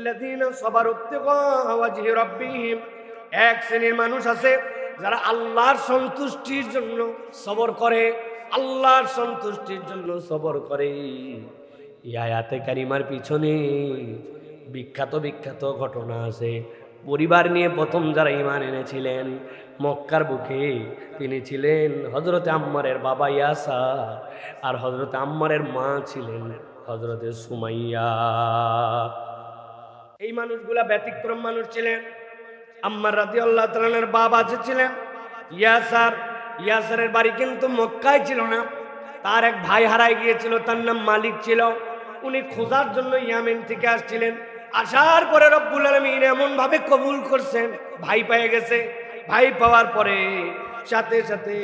ওয়াল্লাযীনা সাবারু ইবতিগা ওয়াজহি রাব্বিহিম, এক শ্রেণীর মানুষ আছে যারা আল্লাহর সন্তুষ্টির জন্য সবর করে, আল্লাহর সন্তুষ্টির জন্য সবর করে। এই আয়াতে কারিমার পিছনে বিখ্যাত বিখ্যাত ঘটনা আছে। পরিবার নিয়ে প্রথম যারা ঈমান এনেছিলেন মক্কার বুকে, তিনি ছিলেন হযরতে আম্মারের বাবা ইয়াসার, আর হযরতে আম্মারের মা ছিলেন হযরতে সুমাইয়া। এই মানুষগুলা ব্যতিক্রম মানুষ ছিলেন। আম্মার রাদিয়াল্লাহু তাআলার বাবা যে ছিলেন ইয়াসার, ইয়াসারের বাড়ি কিন্তু মক্কায় ছিল না, তার এক ভাই হারায় গিয়েছিল, তার নাম মালিক ছিল। উনি খোঁজার জন্য ইয়ামেন থেকে আসছিলেন। আসার পরে রব্বুল আলামিন এমন ভাবে কবুল করছেন, ভাই পেয়ে গেছে। ভাই পাওয়ার পরে সাথে সাথে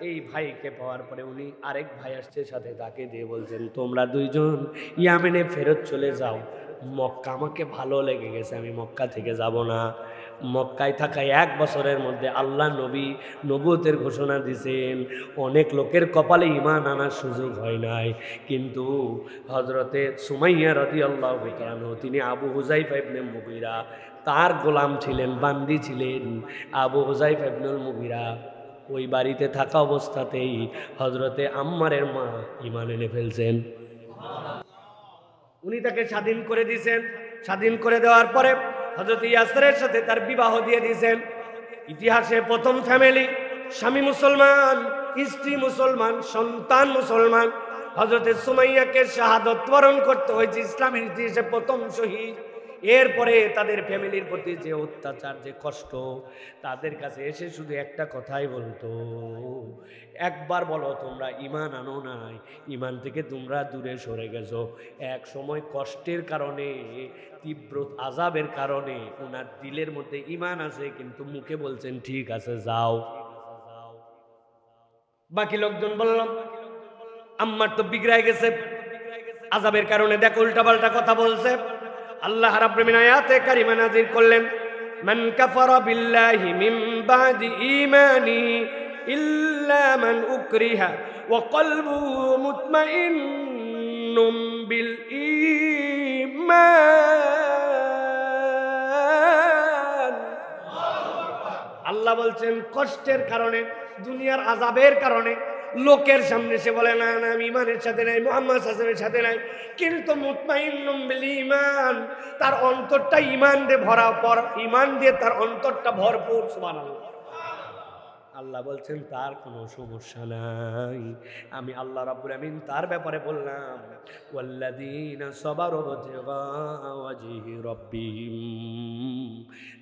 এই ভাইকে পাওয়ার পরে উনি আরেক ভাই আসছে সাথে, তাকে দিয়ে বলছেন তোমরা দুইজন ইয়ামেনে ফেরত চলে যাও, মক্কা আমাকে ভালো লেগে গেছে, আমি মক্কা থেকে যাব না। মক্কায় থাকা 1 বছরের মধ্যে আল্লাহ নবী নবুয়তের ঘোষণা দিয়েছেন। অনেক লোকের কপালে ঈমান আনার সুযোগ হয় নাই, কিন্তু হযরতে সুমাইয়া রাদিয়াল্লাহু তাআলা তিনি আবু হুযায়ফা ইবনে মুগীরা তার গোলাম ছিলেন, বান্দি ছিলেন। আবু হুযায়ফা ইবনে মুগীরা ওই বাড়িতে থাকা অবস্থাতেই হযরতে আম্মারের মা ঈমান এনে ফেলছেন। উনি তাকে স্বাধীন করে দিয়েছেন। স্বাধীন করে দেওয়ার পরে হযরত ইয়াসিরের সাথে তার বিবাহ দিয়ে দিয়েছেন। ইতিহাসে প্রথম ফ্যামিলি, স্বামী মুসলমান, স্ত্রী মুসলমান, সন্তান মুসলমান। হযরত সুমাইয়াকে শাহাদাত বরণ করতে হয়েছে, ইসলামের ইতিহাসে প্রথম শহীদ। এরপরে তাদের ফ্যামিলির প্রতি যে অত্যাচার, যে কষ্ট, তাদের কাছে এসে শুধু একটা কথাই বলতো, একবার বলো তোমরা ঈমান আনো নাই, ঈমান থেকে তোমরা দূরে সরে গেছো। এক সময় কষ্টের কারণে, তীব্র আযাবের কারণে ওনার দিলের মধ্যে ঈমান আছে, কিন্তু মুখে বলছেন ঠিক আছে যাও। বাকি লোকজন বলল আম্মার তো বিগড়ায় গেছে আযাবের কারণে, দেখো উল্টাপাল্টা কথা বলছে। আল্লাহ রাব্বুল আলামিন আয়াতে কারিমা নাযিল করলেন, মান কাফারা বিল্লাহি মিন বাদি ঈমানিহি ইল্লা মান উকরিহা ওয়া কলবুহু মুতমাইন্নুম বিল ঈমান। আল্লাহ বলছেন কষ্টের কারণে, দুনিয়ার আযাবের কারণে লোকের সামনে সে বলে না না আমি ঈমানের সাথে নাই, মুহাম্মদ সাল্লাল্লাহু আলাইহি ওয়াসাল্লামের সাথে নাই, কিন্তু মুতমাইন্নুম বিল ঈমান, তার অন্তরটা ঈমান দিয়ে ভরা, ঈমান দিয়ে তার অন্তরটা ভরপুর। সুবহানাল্লাহ। আল্লাহ বলছেন তার কোনো সমস্যা নাই। আমি আল্লাহ রাব্বুল আমিন তার ব্যাপারে বললাম, ওয়াল্লাযীনা সাবারু ইবতিগা ওয়াজহি রাব্বিহিম,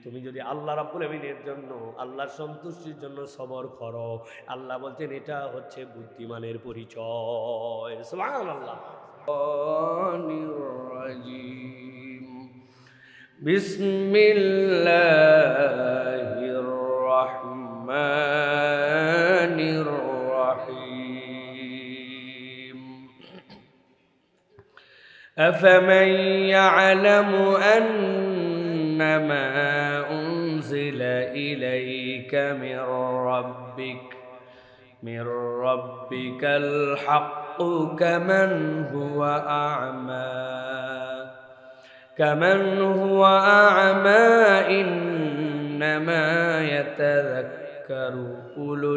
তুমি যদি আল্লাহ রাব্বুল আমিনের জন্য, আল্লাহর সন্তুষ্টির জন্য সবর করো, আল্লাহ বলছেন এটা হচ্ছে বুদ্ধিমানের পরিচয়। সুবহানাল্লাহ। বিসমিল্লাহির রহমানির রহিম। أفمن يعلم أنما أنزل إليك من ربك الحق كمن هو أعمى إنما يتذكر أولو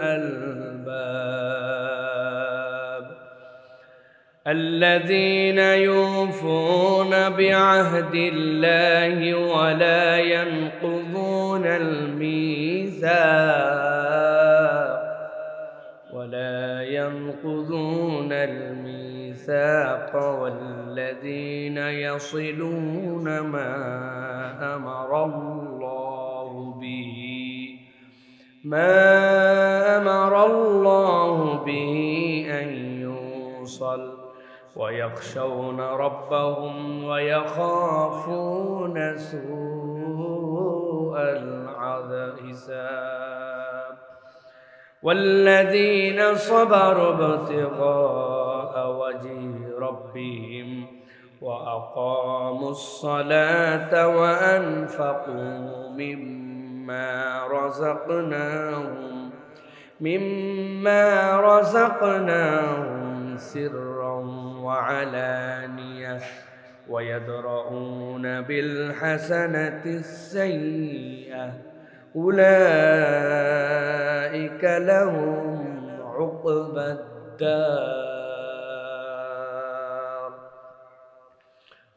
الألباب الذين يوفون بعهد الله ولا ينقضون الميثاق والذين يصلون ما أمر الله به أن يوصل ويخشون ربهم ويخافون سوء الحساب والذين صبروا ابتغاء وجه ربهم وأقاموا الصلاة وأنفقوا مما رزقناهم سرا وعلانية ويدرؤون بالحسنة السيئة أولئك لهم عقبى الدار.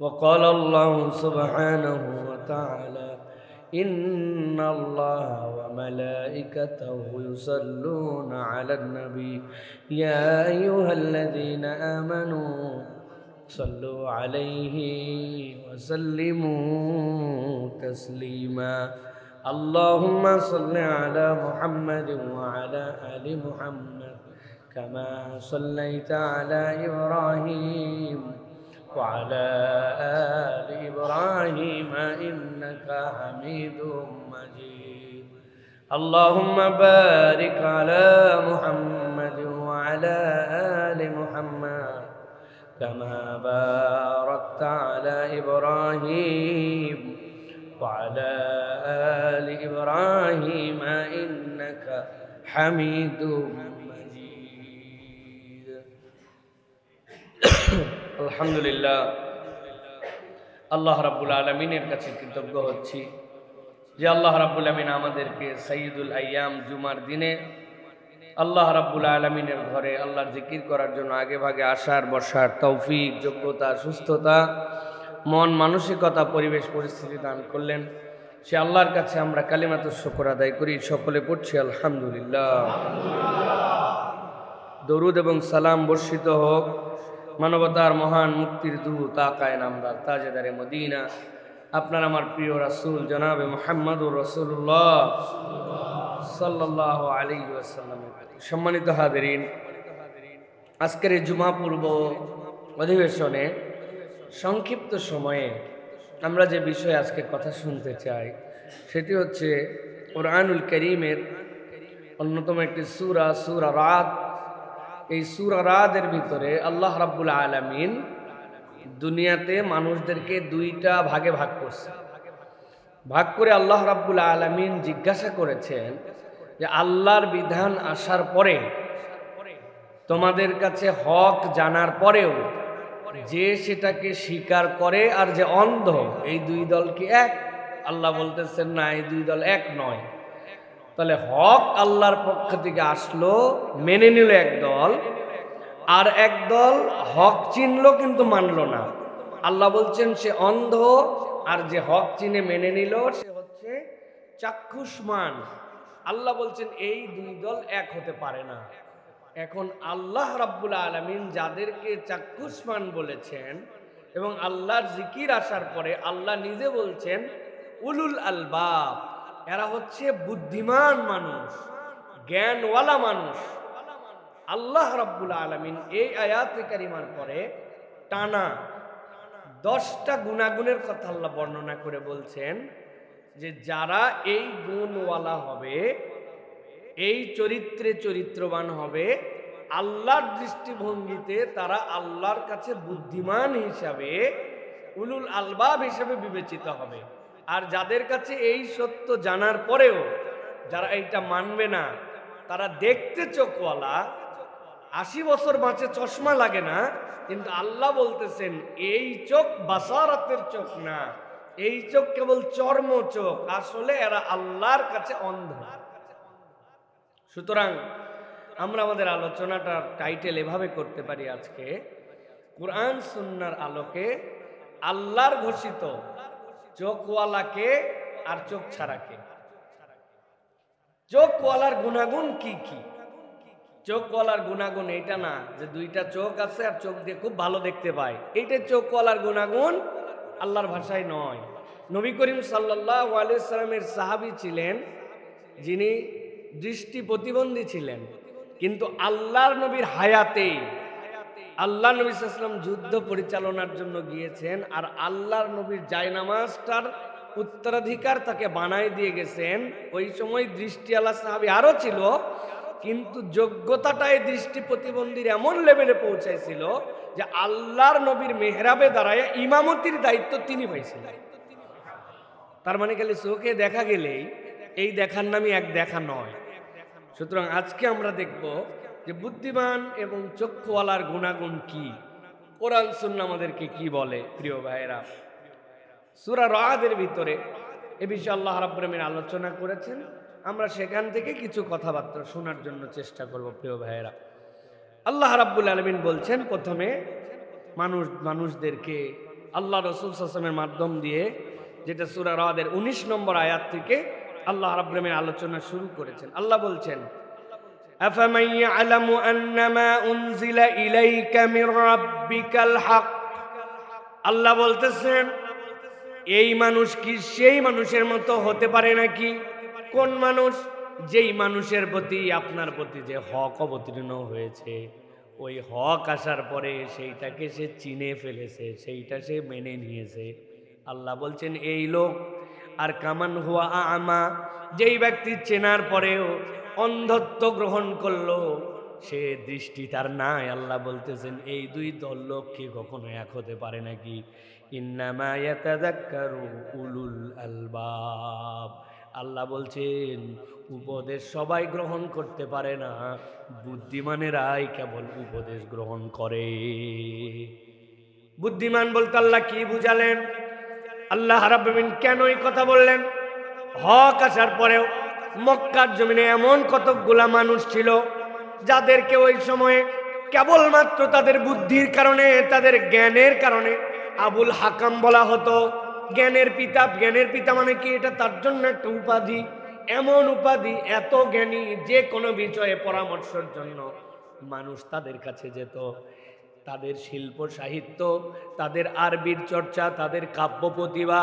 وقال الله سبحانه وتعالى إن الله وملائكته يصلون على النبي يا أيها الذين آمنوا صلوا عليه وسلموا تسليما. اللهم صل على محمد وعلى آل محمد كما صليت على إبراهيم وعلى آل إبراهيم إنك حميد مجيد. اللهم بارك على محمد وعلى آل محمد كما باركت على إبراهيم وعلى آل إبراهيم إنك حميد مجيد. আলহামদুলিল্লাহ, আল্লাহ রাব্বুল আলামিনের কাছে কৃতজ্ঞ হচ্ছি যে আল্লাহ রাব্বুল আলামিন আমাদেরকে সাইয়্যিদুল আইয়াম জুমার দিনে আল্লাহ রাব্বুল আলামিনের ঘরে আল্লাহর জিকির করার জন্য আগে ভাগে আসার বসার তৌফিক, যোগ্যতা, সুস্থতা, মন মানসিকতা, পরিবেশ পরিস্থিতি দান করলেন। সে আল্লাহর কাছে আমরা কালিমাতুশ শুকর আদায় করি। সকলে পড়ছি আলহামদুলিল্লাহ। দরুদ এবং সালাম বর্ষিত হোক মানবতার মহান মুক্তির দূত আকায়ে নামদার তাজেদারে মদিনা আপনার আমার প্রিয় রাসূল জনাবে মুহাম্মদুর রাসূলুল্লাহ সাল্লাল্লাহু আলাইহি ওয়াসাল্লাম। সম্মানিত হাজিরিন, আজকের এই জুমা পূর্ব অধিবেশনে সংক্ষিপ্ত সময়ে আমরা যে বিষয়ে আজকে কথা শুনতে চাই সেটি হচ্ছে কোরআনুল কারীমের অন্যতম একটি সূরা, সূরা রাদ। এই সূরা রাদের ভিতরে আল্লাহ রাব্বুল আলামিন দুনিয়াতে মানুষদেরকে দুইটা ভাগে ভাগ করছে। ভাগ করে আল্লাহ রাব্বুল আলামিন জিজ্ঞাসা করেছেন যে আল্লাহর বিধান আসার পরে তোমাদের কাছে হক জানার পরেও যে সেটাকে স্বীকার করে আর যে অন্ধ, এই দুই দল কি এক? আল্লাহ বলতেছেন না, এই দুই দল এক নয়। তাহলে হক আল্লাহর পক্ষ থেকে আসলো, মেনে নিল এক দল, আর এক দল হক চিনলো কিন্তু মানলো না। আল্লাহ বলছেন সে অন্ধ, আর যে হক চিনে মেনে নিল সে হচ্ছে চাক্ষুষ্মান। আল্লাহ বলছেন এই দুই দল এক হতে পারে না। এখন আল্লাহ রাব্বুল আলামিন যাদেরকে চাক্ষুষ্মান বলেছেন এবং আল্লাহর জিকির আসার পরে আল্লাহ নিজে বলছেন উলুল আলবাব, এরা হচ্ছে বুদ্ধিমান মানুষ, জ্ঞানওয়ালা মানুষ। আল্লাহ রাব্বুল আলামিন এই আয়াতে কারিমার পরে টানা 10টা গুণাগুণের কথা আল্লাহ বর্ণনা করে বলছেন যে যারা এই গুণওয়ালা হবে, এই চরিত্রে চরিত্রবান হবে, আল্লাহর দৃষ্টিভঙ্গিতে তারা আল্লাহর কাছে বুদ্ধিমান হিসাবে, উলুল আলবাব হিসাবে বিবেচিত হবে। আর যাদের কাছে এই সত্য জানার পরেও যারা এইটা মানবে না, তারা দেখতে চোখওয়ালা, 80 বছর বাঁচে, চশমা লাগে না, কিন্তু আল্লাহ বলতেছেন এই চোখ বাসারাতের চোখ না, এই চোখ কেবল চর্ম চোখ, আসলে এরা আল্লাহর কাছে অন্ধ। সুতরাং আমরা আমাদের আলোচনাটা টাইটেল এভাবে করতে পারি আজকে, কুরআন সুন্নাহর আলোকে আল্লাহর ঘোষিত চোখওয়ালাকে আর চোখ ছাড়াকে। চোখওয়ালার গুণাগুণ কি কি? চোখওয়ালার গুণাগুণ এইটা না যে দুইটা চোখ আছে আর চোখ দিয়ে খুব ভালো দেখতে পায়, এইটা চোখওয়ালার গুণাগুণ আল্লাহর ভাষায় নয়। নবী করিম সাল্লাল্লাহু আলাইহি সাল্লামের সাহাবী ছিলেন যিনি দৃষ্টি প্রতিবন্ধী ছিলেন, কিন্তু আল্লাহর নবীর হায়াতে আল্লাহ নবী সাল্লাল্লাহু আলাইহি ওয়াসাল্লাম যুদ্ধ পরিচালনার জন্য গিয়েছেন, আর আল্লাহর নবীর জায়নামাজটার উত্তরাধিকার তাকে বানায় দিয়ে গেছেন। ওই সময় দৃষ্টিওয়ালা সাহাবী আরো ছিল, কিন্তু যোগ্যতাটাই দৃষ্টি প্রতিবন্ধীর এমন লেভেলে পৌঁছাইছিল যে আল্লাহর নবীর মেহরাবে দাঁড়ায় ইমামতির দায়িত্ব তিনি পাইছিলেন। তার মানে খালি চোখে দেখা গেলেই এই দেখার নামই এক দেখা নয়। সুতরাং আজকে আমরা দেখব যে বুদ্ধিমান এবং চক্ষুওয়ালার গুণাগুণ কি। কোরআন সুন্নাহ আমাদেরকে কি বলে প্রিয় ভাইয়েরা। সূরা রাদের ভিতরে এ বিষয়ে আল্লাহ রাব্বুল আলামিন আলোচনা করেছেন। আমরা সেখান থেকে কিছু কথাবার্তা শোনার জন্য চেষ্টা করব প্রিয় ভাইয়েরা। আল্লাহ রাব্বুল আলামিন বলছেন, প্রথমে মানুষদেরকে আল্লাহ রাসূল সাল্লাল্লাহু আলাইহি ওয়াসাল্লামের মাধ্যম দিয়ে, যেটা সূরা রাদের 19 নম্বর আয়াত থেকে আল্লাহ রাব্বুল আলামিন আলোচনা শুরু করেছেন। আল্লাহ বলছেন, আফামান ইয়ালামু আন্নামা উনজিলা ইলাইকা মির রাব্বিকাল হক। আল্লাহ বলতেছেন, এই মানুষ কি সেই মানুষের মতো হতে পারে নাকি? কোন মানুষ? যেই মানুষের প্রতি আপনার প্রতি যে হক অবতীর্ণ হয়েছে, ওই হক আসার পরে সেইটাকে সে চিনে ফেলেছে, সেইটা সে মেনে নিয়েছে। আল্লাহ বলছেন এই লোক। আর কামান হুয়া আমা, যেই ব্যক্তি চেনার পরেও অন্ধত্ব গ্রহণ করলো, সে দৃষ্টি তার নাই। আল্লাহ বলতেছেন এই দুই দল লোক কি কখনো এক হতে পারে নাকি? ইন্নামা ইয়াতাযাক্কারু উলুল আলবাব। আল্লাহ বলছেন উপদেশ সবাই গ্রহণ করতে পারে না, বুদ্ধিমানেরাই কেবল উপদেশ গ্রহণ করে। বুদ্ধিমান বলতে আল্লাহ কি বুঝালেন? আল্লাহ রাব্বুল আলামিন কেন এই কথা বললেন? হক আসার পরেও মক্কার জমিনে এমন কতকগুলা মানুষ ছিল যাদেরকে ওই সময়ে কেবলমাত্র তাদের বুদ্ধির কারণে, তাদের জ্ঞানের কারণে আবুল হাকাম বলা হতো। জ্ঞানের পিতা। জ্ঞানের পিতা মানে কি? এটা তার জন্য একটা উপাধি, এমন উপাধি, এত জ্ঞানী যে কোনো বিষয়ে পরামর্শের জন্য মানুষ তাদের কাছে যেত। তাদের শিল্প সাহিত্য, তাদের আরবির চর্চা, তাদের কাব্য প্রতিভা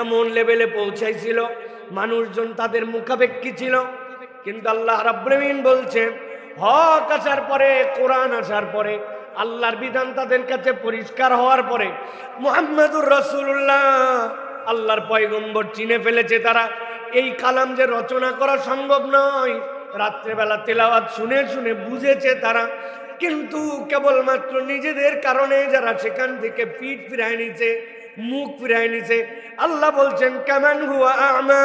এমন লেভেলে পৌঁছাইছিল, মানুষজন তাদের মুখাপেক্ষী ছিল। কিন্তু আল্লাহ রাব্বুল আলামিন বলছেন হক আসার পরে, কোরআন আসার পরে, আল্লাহর বিধান তাদের কাছে পরিষ্কার হওয়ার পরে, মুহাম্মাদুর রাসূলুল্লাহ আল্লাহর পয়গম্বর চিনে ফেলেছে তারা। এই কালাম যে রচনা করা সম্ভব নয়, রাত্রেবেলা তেলাওয়াত শুনে শুনে বুঝেছে তারা। কিন্তু কেবলমাত্র নিজেদের কারণে যারা সেখান থেকে পিঠ ফিরায় নিছে, মুখ ফিরায় নিছে। আল্লাহ বলছেন কামান হুয়া আমা,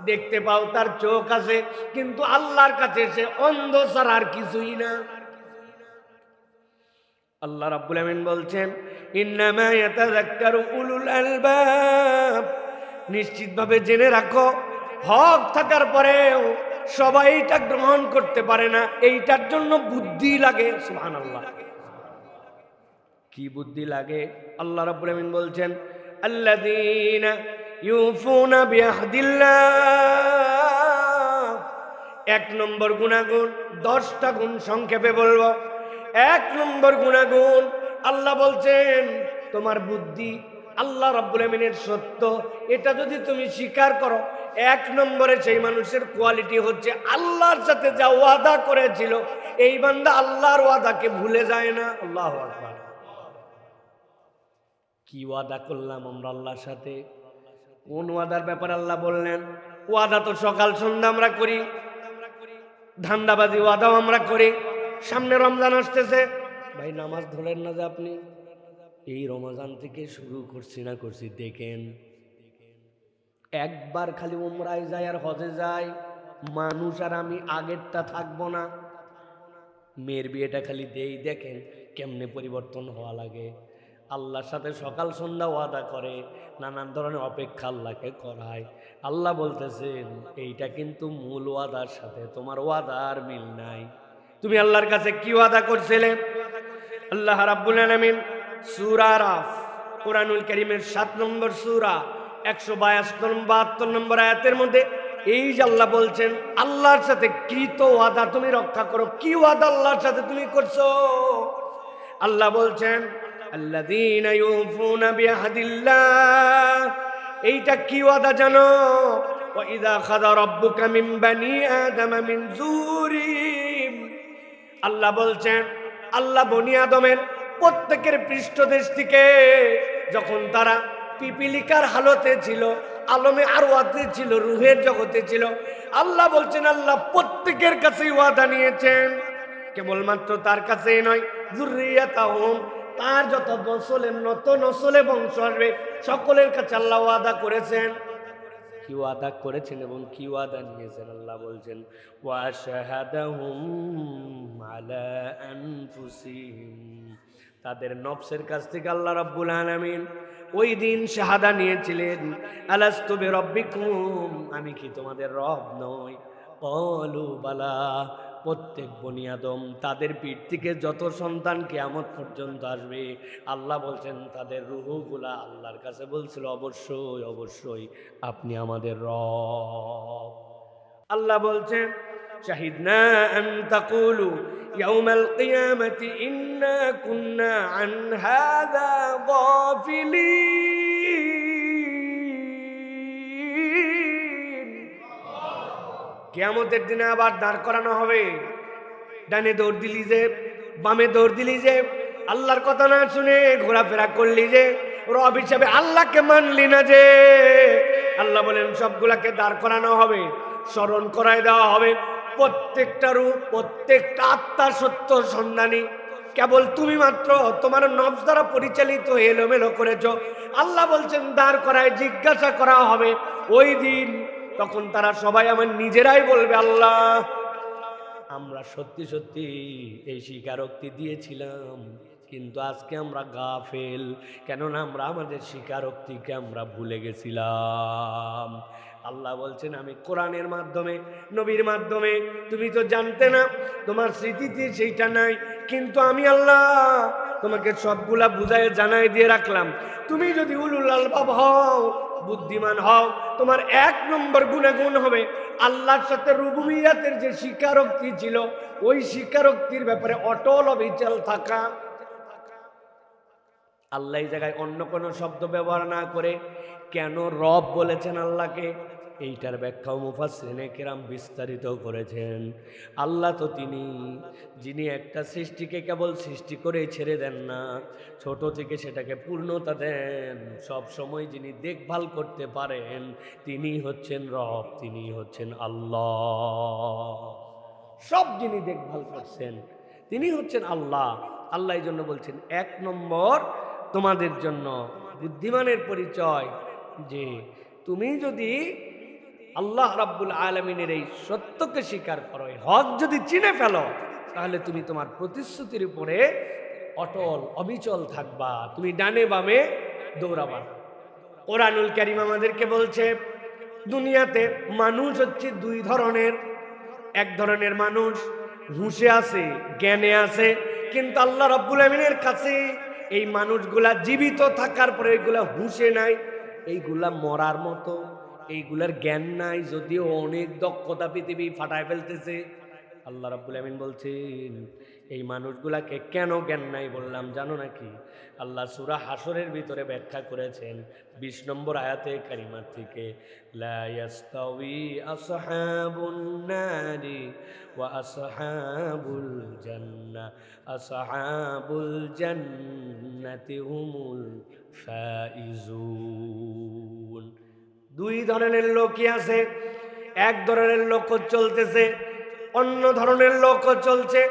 দেখতে পাও তার চোখ আছে, কিন্তু আল্লাহর কাছে সে অন্ধ ছাড়া আর কিছুই না। আল্লাহ রাব্বুল আলামিন বলছেন ইন্নামা ইয়াতাযাক্কারু উলুল আলবাব। নিশ্চিতভাবে জেনে রাখো, হক থাকার পরেও সবাই এটা গ্রহণ করতে পারে না। এইটার জন্য বুদ্ধি লাগে। সুবহানাল্লাহ, কি বুদ্ধি লাগে? আল্লাহ রাব্বুল আলামিন বলছেন আল্লাযীনা ইউফুনা বিআহদিল্লাহ। 1 নম্বর গুণাগুণ, 10টা গুণ সংক্ষেপে বলবো। 1 নম্বর গুণাগুণ, আল্লাহ বলছেন তোমার বুদ্ধি আল্লাহ রাব্বুল আলামিনের সত্য, এটা যদি তুমি স্বীকার করো, 1 নম্বরে সেই মানুষের কোয়ালিটি হচ্ছে আল্লাহর সাথে যা ওয়াদা করেছিল, এই বান্দা আল্লাহর ওয়াদাকে ভুলে যায় না। আল্লাহু আকবার। কি ওয়াদা করলাম আমরা আল্লাহর সাথে? কোন ওয়াদার ব্যাপারে আল্লাহ বললেন? ওয়াদা তো সকাল সন্ধ্যা আমরা করি, ধান্দাবাজি ওয়াদাও আমরা করি। সামনে রমজান আসতেছে, ভাই নামাজ ধরেন না যে আপনি? এই রমজান থেকে শুরু করছি দেখেন, একবার খালি উমরায় যায় আর হজে যায় মানুষ, আর আমি আগেরটা থাকবো না। মেয়ের বিয়েটা খালি দেই, দেখেন কেমনে পরিবর্তন হওয়া লাগে। আল্লাহর সাথে সকাল সন্ধ্যা ওয়াদা করে, নানান ধরনের অপেক্ষা আল্লাহকে করায়। আল্লাহ বলতেছেন এইটা কিন্তু মূল ওয়াদার সাথে তোমার ওয়াদার মিল নাই। তুমি আল্লাহর কাছে কি ওয়াদা করছিলে? আল্লাহ রাব্বুল আলামিন সূরা আরাফ, কুরআনুল কারীমের 7 নম্বর সূরা 172 নম্বর আয়াতের মধ্যে এই যে আল্লাহ বলছেন আল্লাহর সাথে কৃত ওয়াদা তুমি রক্ষা করো। কি ওয়াদা আল্লাহর সাথে তুমি করছো? আল্লাহ বলছেন আল্লাযীনা ইউফুনা বিআহদিল্লাহ। এইটা কি ওয়াদা জানো? ওয়া ইযা খাযা রাব্বুকা মিন বানি আদামা মিন যুরিম। আল্লাহ বলছেন আল্লাহ বনি আদমের প্রত্যেকের পৃষ্ঠদেশ থেকে যখন তারা পিপিলিকার হালতে ছিল, আলমে আরওয়াতে ছিল, রুহের জগতে ছিল, আল্লাহ বলছেন আল্লাহ প্রত্যেকের কাছেই ওয়াদা নিয়েছেন। কেবলমাত্র তার কাছেই নয়, যুররিয়াতাহুম, তার যত নসলে বংশ আসবে সকলের কাছে আল্লাহ ওয়াদা করেছেন। কি ওয়াদা করেছেন এবং কি ওয়াদা নিয়েছেন। আল্লাহ বলছেন ওয়াশহাদাহুম আলা আনফুসিহিম, তাদের নফসের কাছ থেকে আল্লাহ রাব্বুল আলামিন ওই দিন শাহাদা নিয়েছিলেন, আলাস্তু বিরাব্বিকুম, আমি কি তোমাদের রব নই? ক্বালু বালা, প্রত্যেক বনি আদম তাদের পিঠ থেকে যত সন্তান কিয়ামত পর্যন্ত আসবে, আল্লাহ বলছেন তাদের রূহগুলা আল্লাহর কাছে বলছিল অবশ্যই অবশ্যই আপনি আমাদের রব। আল্লাহ বলছেন শাহিদনা আন তাকুলু ইয়াউমাল কিয়ামাতি ইন্না কুন্না আন হাযা গাফিলিন। কিয়ামতের দিনে আবার দাঁড় করানো হবে, ডানে দৌড় দিলি যে, বামে দৌড় দিলি যে, আল্লাহর কথা না শুনে ঘোরাফেরা করলি যে, রব হিসাবে আল্লাহকে মানলি না যে, আল্লাহ বলেন সবগুলাকে দাঁড় করানো হবে, স্মরণ করায় দেওয়া হবে প্রত্যেকটা রূপ, প্রত্যেকটা আত্মার সত্য সন্ধানী কেবল তুমি মাত্র তোমার নফস দ্বারা পরিচালিত এলোমেলো করেছ। আল্লাহ বলছেন দাঁড় করায় জিজ্ঞাসা করা হবে ওই দিন, তখন তারা সবাই আমার নিজেরাই বলবে আল্লাহ আমরা সত্যি সত্যি এই স্বীকারোক্তি দিয়েছিলাম, কিন্তু আজকে আমরা গাফেল, কেননা আমরা আমাদের স্বীকারোক্তিকে আমরা ভুলে গেছিলাম। আল্লাহ বলছেন আমি কোরআনের মাধ্যমে, নবীর মাধ্যমে, তুমি তো জানতে না, তোমার স্মৃতিতে সেইটা নাই, কিন্তু আমি আল্লাহ তোমাকে সবগুলা বুঝায় জানাই দিয়ে রাখলাম। তুমি যদি উলুল আলবাব হও, বুদ্ধিমান হও, তোমার এক নম্বর গুণাগুণ হবে আল্লাহর সাথে রুবুবিয়াতের যে স্বীকারোক্তি ছিল ওই স্বীকারোক্তির ব্যাপারে অটল অবিচল থাকা। আল্লাহ এই জায়গায় অন্য কোনো শব্দ ব্যবহার না করে কেন রব বলেছেন আল্লাহকে, এইটার ব্যাখ্যাও মুফাসসিরিনে কেরাম বিস্তারিত করেছেন। আল্লাহ তো তিনি যিনি একটা সৃষ্টিকে কেবল সৃষ্টি করে ছেড়ে দেন না, ছোট থেকে সেটাকে পূর্ণতা দেন, সব সময় যিনি দেখভাল করতে পারেন তিনি হচ্ছেন রব, তিনি হচ্ছেন আল্লাহ। সব যিনি দেখভাল করছেন তিনি হচ্ছেন আল্লাহ। আল্লাহ এই জন্য বলছেন এক নম্বর তোমাদের জন্য বুদ্ধিমানের পরিচয় যে তুমি যদি আল্লাহ রাব্বুল আলামিনের এই সত্যকে স্বীকার করো, হক যদি চিনে ফেলো, তাহলে তুমি তোমার প্রতিশ্রুতির উপরে অটল অবিচল থাকবা, তুমি ডানে বামে দৌড়াবা। কোরআনুল কারীম আমাদেরকে বলছে দুনিয়াতে মানুষ হচ্ছে দুই ধরনের। এক ধরনের মানুষ হুঁশে আছে, জ্ঞানে আছে, কিন্তু আল্লাহ রাব্বুল আলামিনের কাছে এই মানুষগুলা জীবিত থাকার পরে এগুলা হুঁশে নাই, এইগুলা মরার মতো, এইগুলার জ্ঞান নাই, যদিও অনেক দক্ষতা পৃথিবী ফাটায় ফেলতেছে। আল্লাহ রাব্বুল আমিন বলছেন এই মানুষগুলাকে কেন জ্ঞান নাই বললাম জানো নাকি? আল্লাহ সূরা হাসরের ভিতরে ব্যাখ্যা করেছেন 20 নম্বর আয়াতে কারিমার থেকে, লা ইয়াস্তাউই আসহাবুন নারি ওয়া আসহাবুল জান্নাহ আসহাবুল জান্নাতি হুমুল ফাইজুন। দুই ধরনের লোকই আছে, এক ধরনের লোক চলতেছে, অন্য ধরনের লোক চলছে।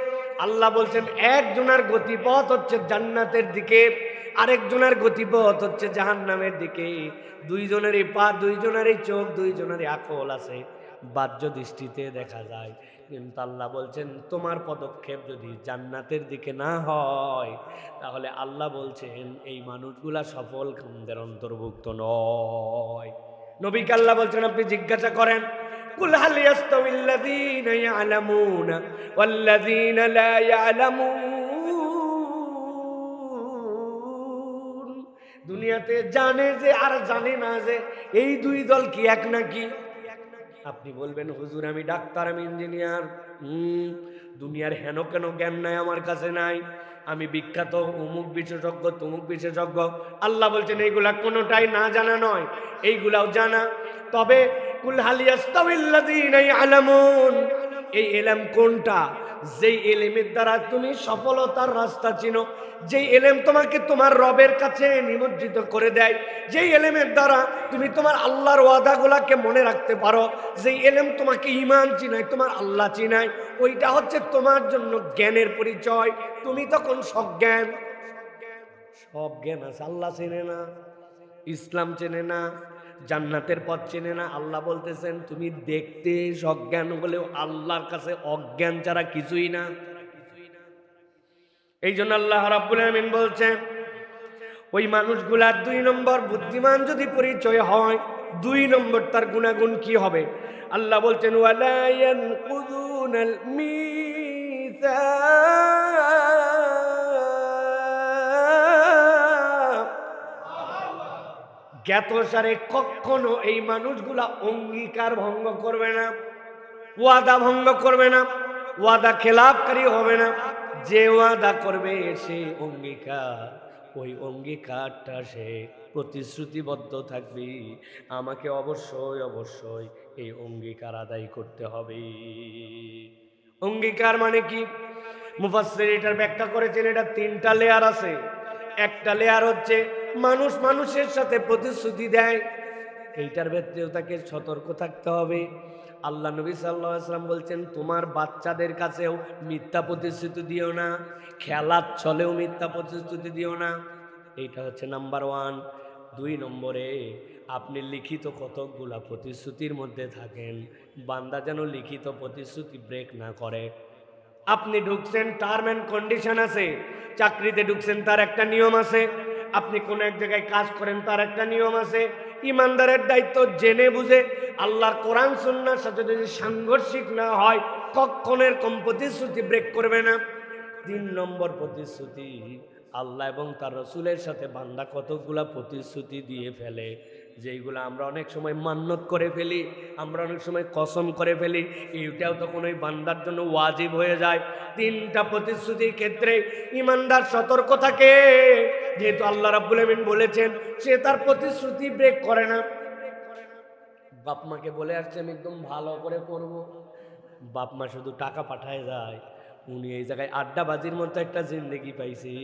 আল্লাহ বলছেন একজনের গতিপথ হচ্ছে জান্নাতের দিকে, আরেকজনের গতিপথ হচ্ছে জাহান্নামের দিকে। দুইজনেরই পা, দুইজনেরই চোখ, দুইজনেরই আকল আছে, বাহ্য দৃষ্টিতে দেখা যায়, কিন্তু আল্লাহ বলছেন তোমার পদক্ষেপ যদি জান্নাতের দিকে না হয় তাহলে আল্লাহ বলছেন এই মানুষগুলা সফল কামদের অন্তর্ভুক্ত নয়। নবীকে আল্লাহ বলছেন আপনি জিজ্ঞাসা করেন কুল হাল ইয়াস্তাউিল্লাযীনা ইয়ালামুনা ওয়াল্লাযীনা লা ইয়ালামুন, দুনিয়াতে জানে যে আর জানে না যে এই দুই দল কি এক নাকি? আপনি বলবেন হুজুর আমি ডাক্তার, আমি ইঞ্জিনিয়ার, দুনিয়ার হেন কেন জ্ঞান নাই আমার কাছে নাই, আমি বিখ্যাত অমুক বিশেষজ্ঞ তমুক বিশেষজ্ঞ। আল্লাহ বলছেন এইগুলা কোনোটাই না জানা নয়, এইগুলাও জানা। তবে কুল হাল ইয়াস্তাউিল্লাযীনা ইয়ালামুন, এই ইলম কোনটা? যেই ইলমের দ্বারা তুমি সফলতার রাস্তা চিনো, যেই ইলম তোমাকে তোমার রবের কাছে নিমজ্জিত করে দেয়, যেই ইলমের দ্বারা তুমি তোমার আল্লাহর ওয়াদাগুলোকে মনে রাখতে পারো, যেই ইলম তোমাকে ঈমান চিনায়, তোমার আল্লাহ চিনায়, ওইটা হচ্ছে তোমার জন্য জ্ঞানের পরিচয়। তুমি তখন সজ্ঞান, সব জ্ঞান আছে, আল্লাহ চেনে না, ইসলাম চেনে না, জান্নাতের পথ চেনে না। আল্লাহ বলতেছেন তুমি দেখতে সজ্ঞান হলেও আল্লাহর কাছে অজ্ঞান ছাড়া কিছুই না। এই জন্য আল্লাহ রাব্বুল আলামিন বলছেন ওই মানুষগুলার 2 নম্বর বুদ্ধিমান যদি পরিচয় হয়, 2 নম্বর তার গুণাগুণ কি হবে? আল্লাহ বলছেন ওয়ালা ইয়ানকুযুনাল মিসাক, জ্ঞাতসারে কখনো এই মানুষগুলা অঙ্গীকার ভঙ্গ করবে না, ওয়াদা ভঙ্গ করবে না, ওয়াদা খেলাপকারী হবে না। যে ওয়াদা করবে সে অঙ্গীকার, ওই অঙ্গীকারটা সে প্রতিশ্রুতিবদ্ধ থাকবে, আমাকে অবশ্যই অবশ্যই এই অঙ্গীকার আদায় করতে হবে। অঙ্গীকার মানে কি? মুফাসসির এটার ব্যাখ্যা করেছেন এটা 3টা লেয়ার আছে। একটা লেয়ার হচ্ছে মানুষ মানুষের সাথে প্রতিশ্রুতি দেয়, এইটার ক্ষেত্রেও তাকে সতর্ক থাকতে হবে। আল্লাহ নবী সাল্লাল্লাহু আলাইহি ওয়াসাল্লাম বলছেন তোমার বাচ্চাদের কাছেও মিথ্যা প্রতিশ্রুতি দিও না, খেলার ছলেও মিথ্যা প্রতিশ্রুতি দিও না। এইটা হচ্ছে নাম্বার 1। 2 নম্বরে আপনি লিখিত কতকগুলা প্রতিশ্রুতির মধ্যে থাকেন, বান্দা যেন লিখিত প্রতিশ্রুতি ব্রেক না করে। আপনি ঢুকছেন, টার্ম অ্যান্ড কন্ডিশন আছে। চাকরিতে ঢুকছেন, তার একটা নিয়ম আছে। আপনি কোন এক জায়গায় কাজ করেন, তার একটা নিয়ম আছে। ইমানদারের দায়িত্ব জেনে বুঝে আল্লাহর কোরআন সুন্নাহর সাথে যদি সাংঘর্ষিক না হয় কখনো এরকম প্রতিশ্রুতি ব্রেক করবে না। 3 নম্বর প্রতিশ্রুতি, আল্লাহ এবং তার রসুলের সাথে বান্দা কতগুলা প্রতিশ্রুতি দিয়ে ফেলে, যেইগুলো আমরা অনেক সময় মান্যত করে ফেলি, আমরা অনেক সময় কসম করে ফেলি, এইটাও তখন ওই বান্দার জন্য ওয়াজিব হয়ে যায়। 3টা প্রতিশ্রুতির ক্ষেত্রে ইমানদার সতর্ক থাকে, যেহেতু আল্লাহ রাব্বুল আমিন বলেছেন সে তার প্রতিশ্রুতি ব্রেক করে না। বাপ মাকে বলে আসছে আমি একদম ভালো করে পড়বো, বাপ মা শুধু টাকা পাঠায় যায়, উনি এই জায়গায় আড্ডাবাজির মতো একটা জিন্দেগি পাইছি।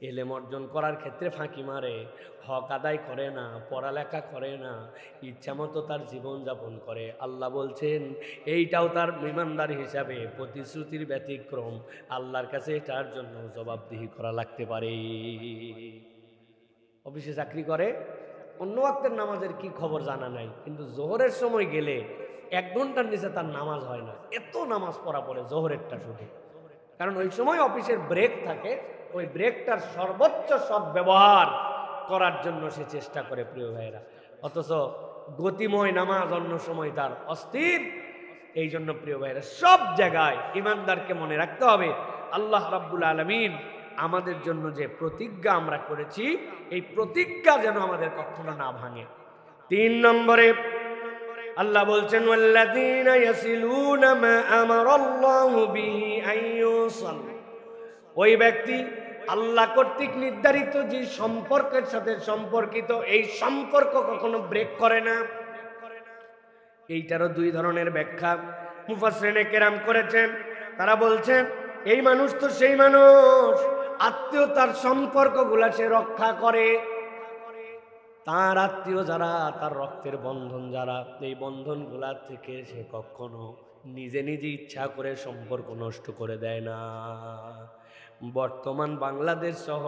এলেম অর্জন করার ক্ষেত্রে ফাঁকি মারে, হক আদায় করে না, পড়ালেখা করে না, ইচ্ছা মতো তার জীবনযাপন করে। আল্লাহ বলছেন এইটাও তার ইমানদার হিসাবে প্রতিশ্রুতির ব্যতিক্রম, আল্লাহর কাছে এটার জন্য জবাবদিহি করা লাগতে পারে। অফিসে চাকরি করে, অন্য ওয়াক্তের নামাজের কি খবর জানা নাই, কিন্তু জোহরের সময় গেলে 1 ঘন্টার নিচে তার নামাজ হয় না, এত নামাজ পড়া পড়ে জোহরেরটা শুধু। কারণ ওই সময় অফিসের ব্রেক থাকে, ওই ব্রেকটার সর্বোচ্চ সদ্ব্যবহার করার জন্য সে চেষ্টা করে প্রিয় ভাইরা। অথচ গতিময় নামাজ অন্য সময় তার অস্থির। এই জন্য প্রিয় ভাইরা সব জায়গায় ইমানদারকে মনে রাখতে হবে আল্লাহ রাব্বুল আলামিন আমাদের জন্য যে প্রতিজ্ঞা আমরা করেছি, এই প্রতিজ্ঞা যেন আমাদের কখনো না ভাঙে। 3 নম্বরে আল্লাহ বলছেন ওয়াল্লাযীনা ইয়াসিলুনা মা আমারাল্লাহু বিহি আইয়ুসাল, ওই ব্যক্তি আল্লাহ কর্তৃক নির্ধারিত যে সম্পর্কের সাথে সম্পর্কিত, এই সম্পর্ক কখনো ব্রেক করে না। এইটারও 2 ধরনের ব্যাখ্যা মুফাসসিরিনে কেরাম করেছেন। তারা বলছেন এই মানুষ তো সেই মানুষ আত্মীয়তার সম্পর্কগুলা সে রক্ষা করে, তার আত্মীয় যারা, তার রক্তের বন্ধন যারা, এই বন্ধনগুলা থেকে সে কখনো নিজে নিজে ইচ্ছা করে সম্পর্ক নষ্ট করে দেয় না। বর্তমান বাংলাদেশ সহ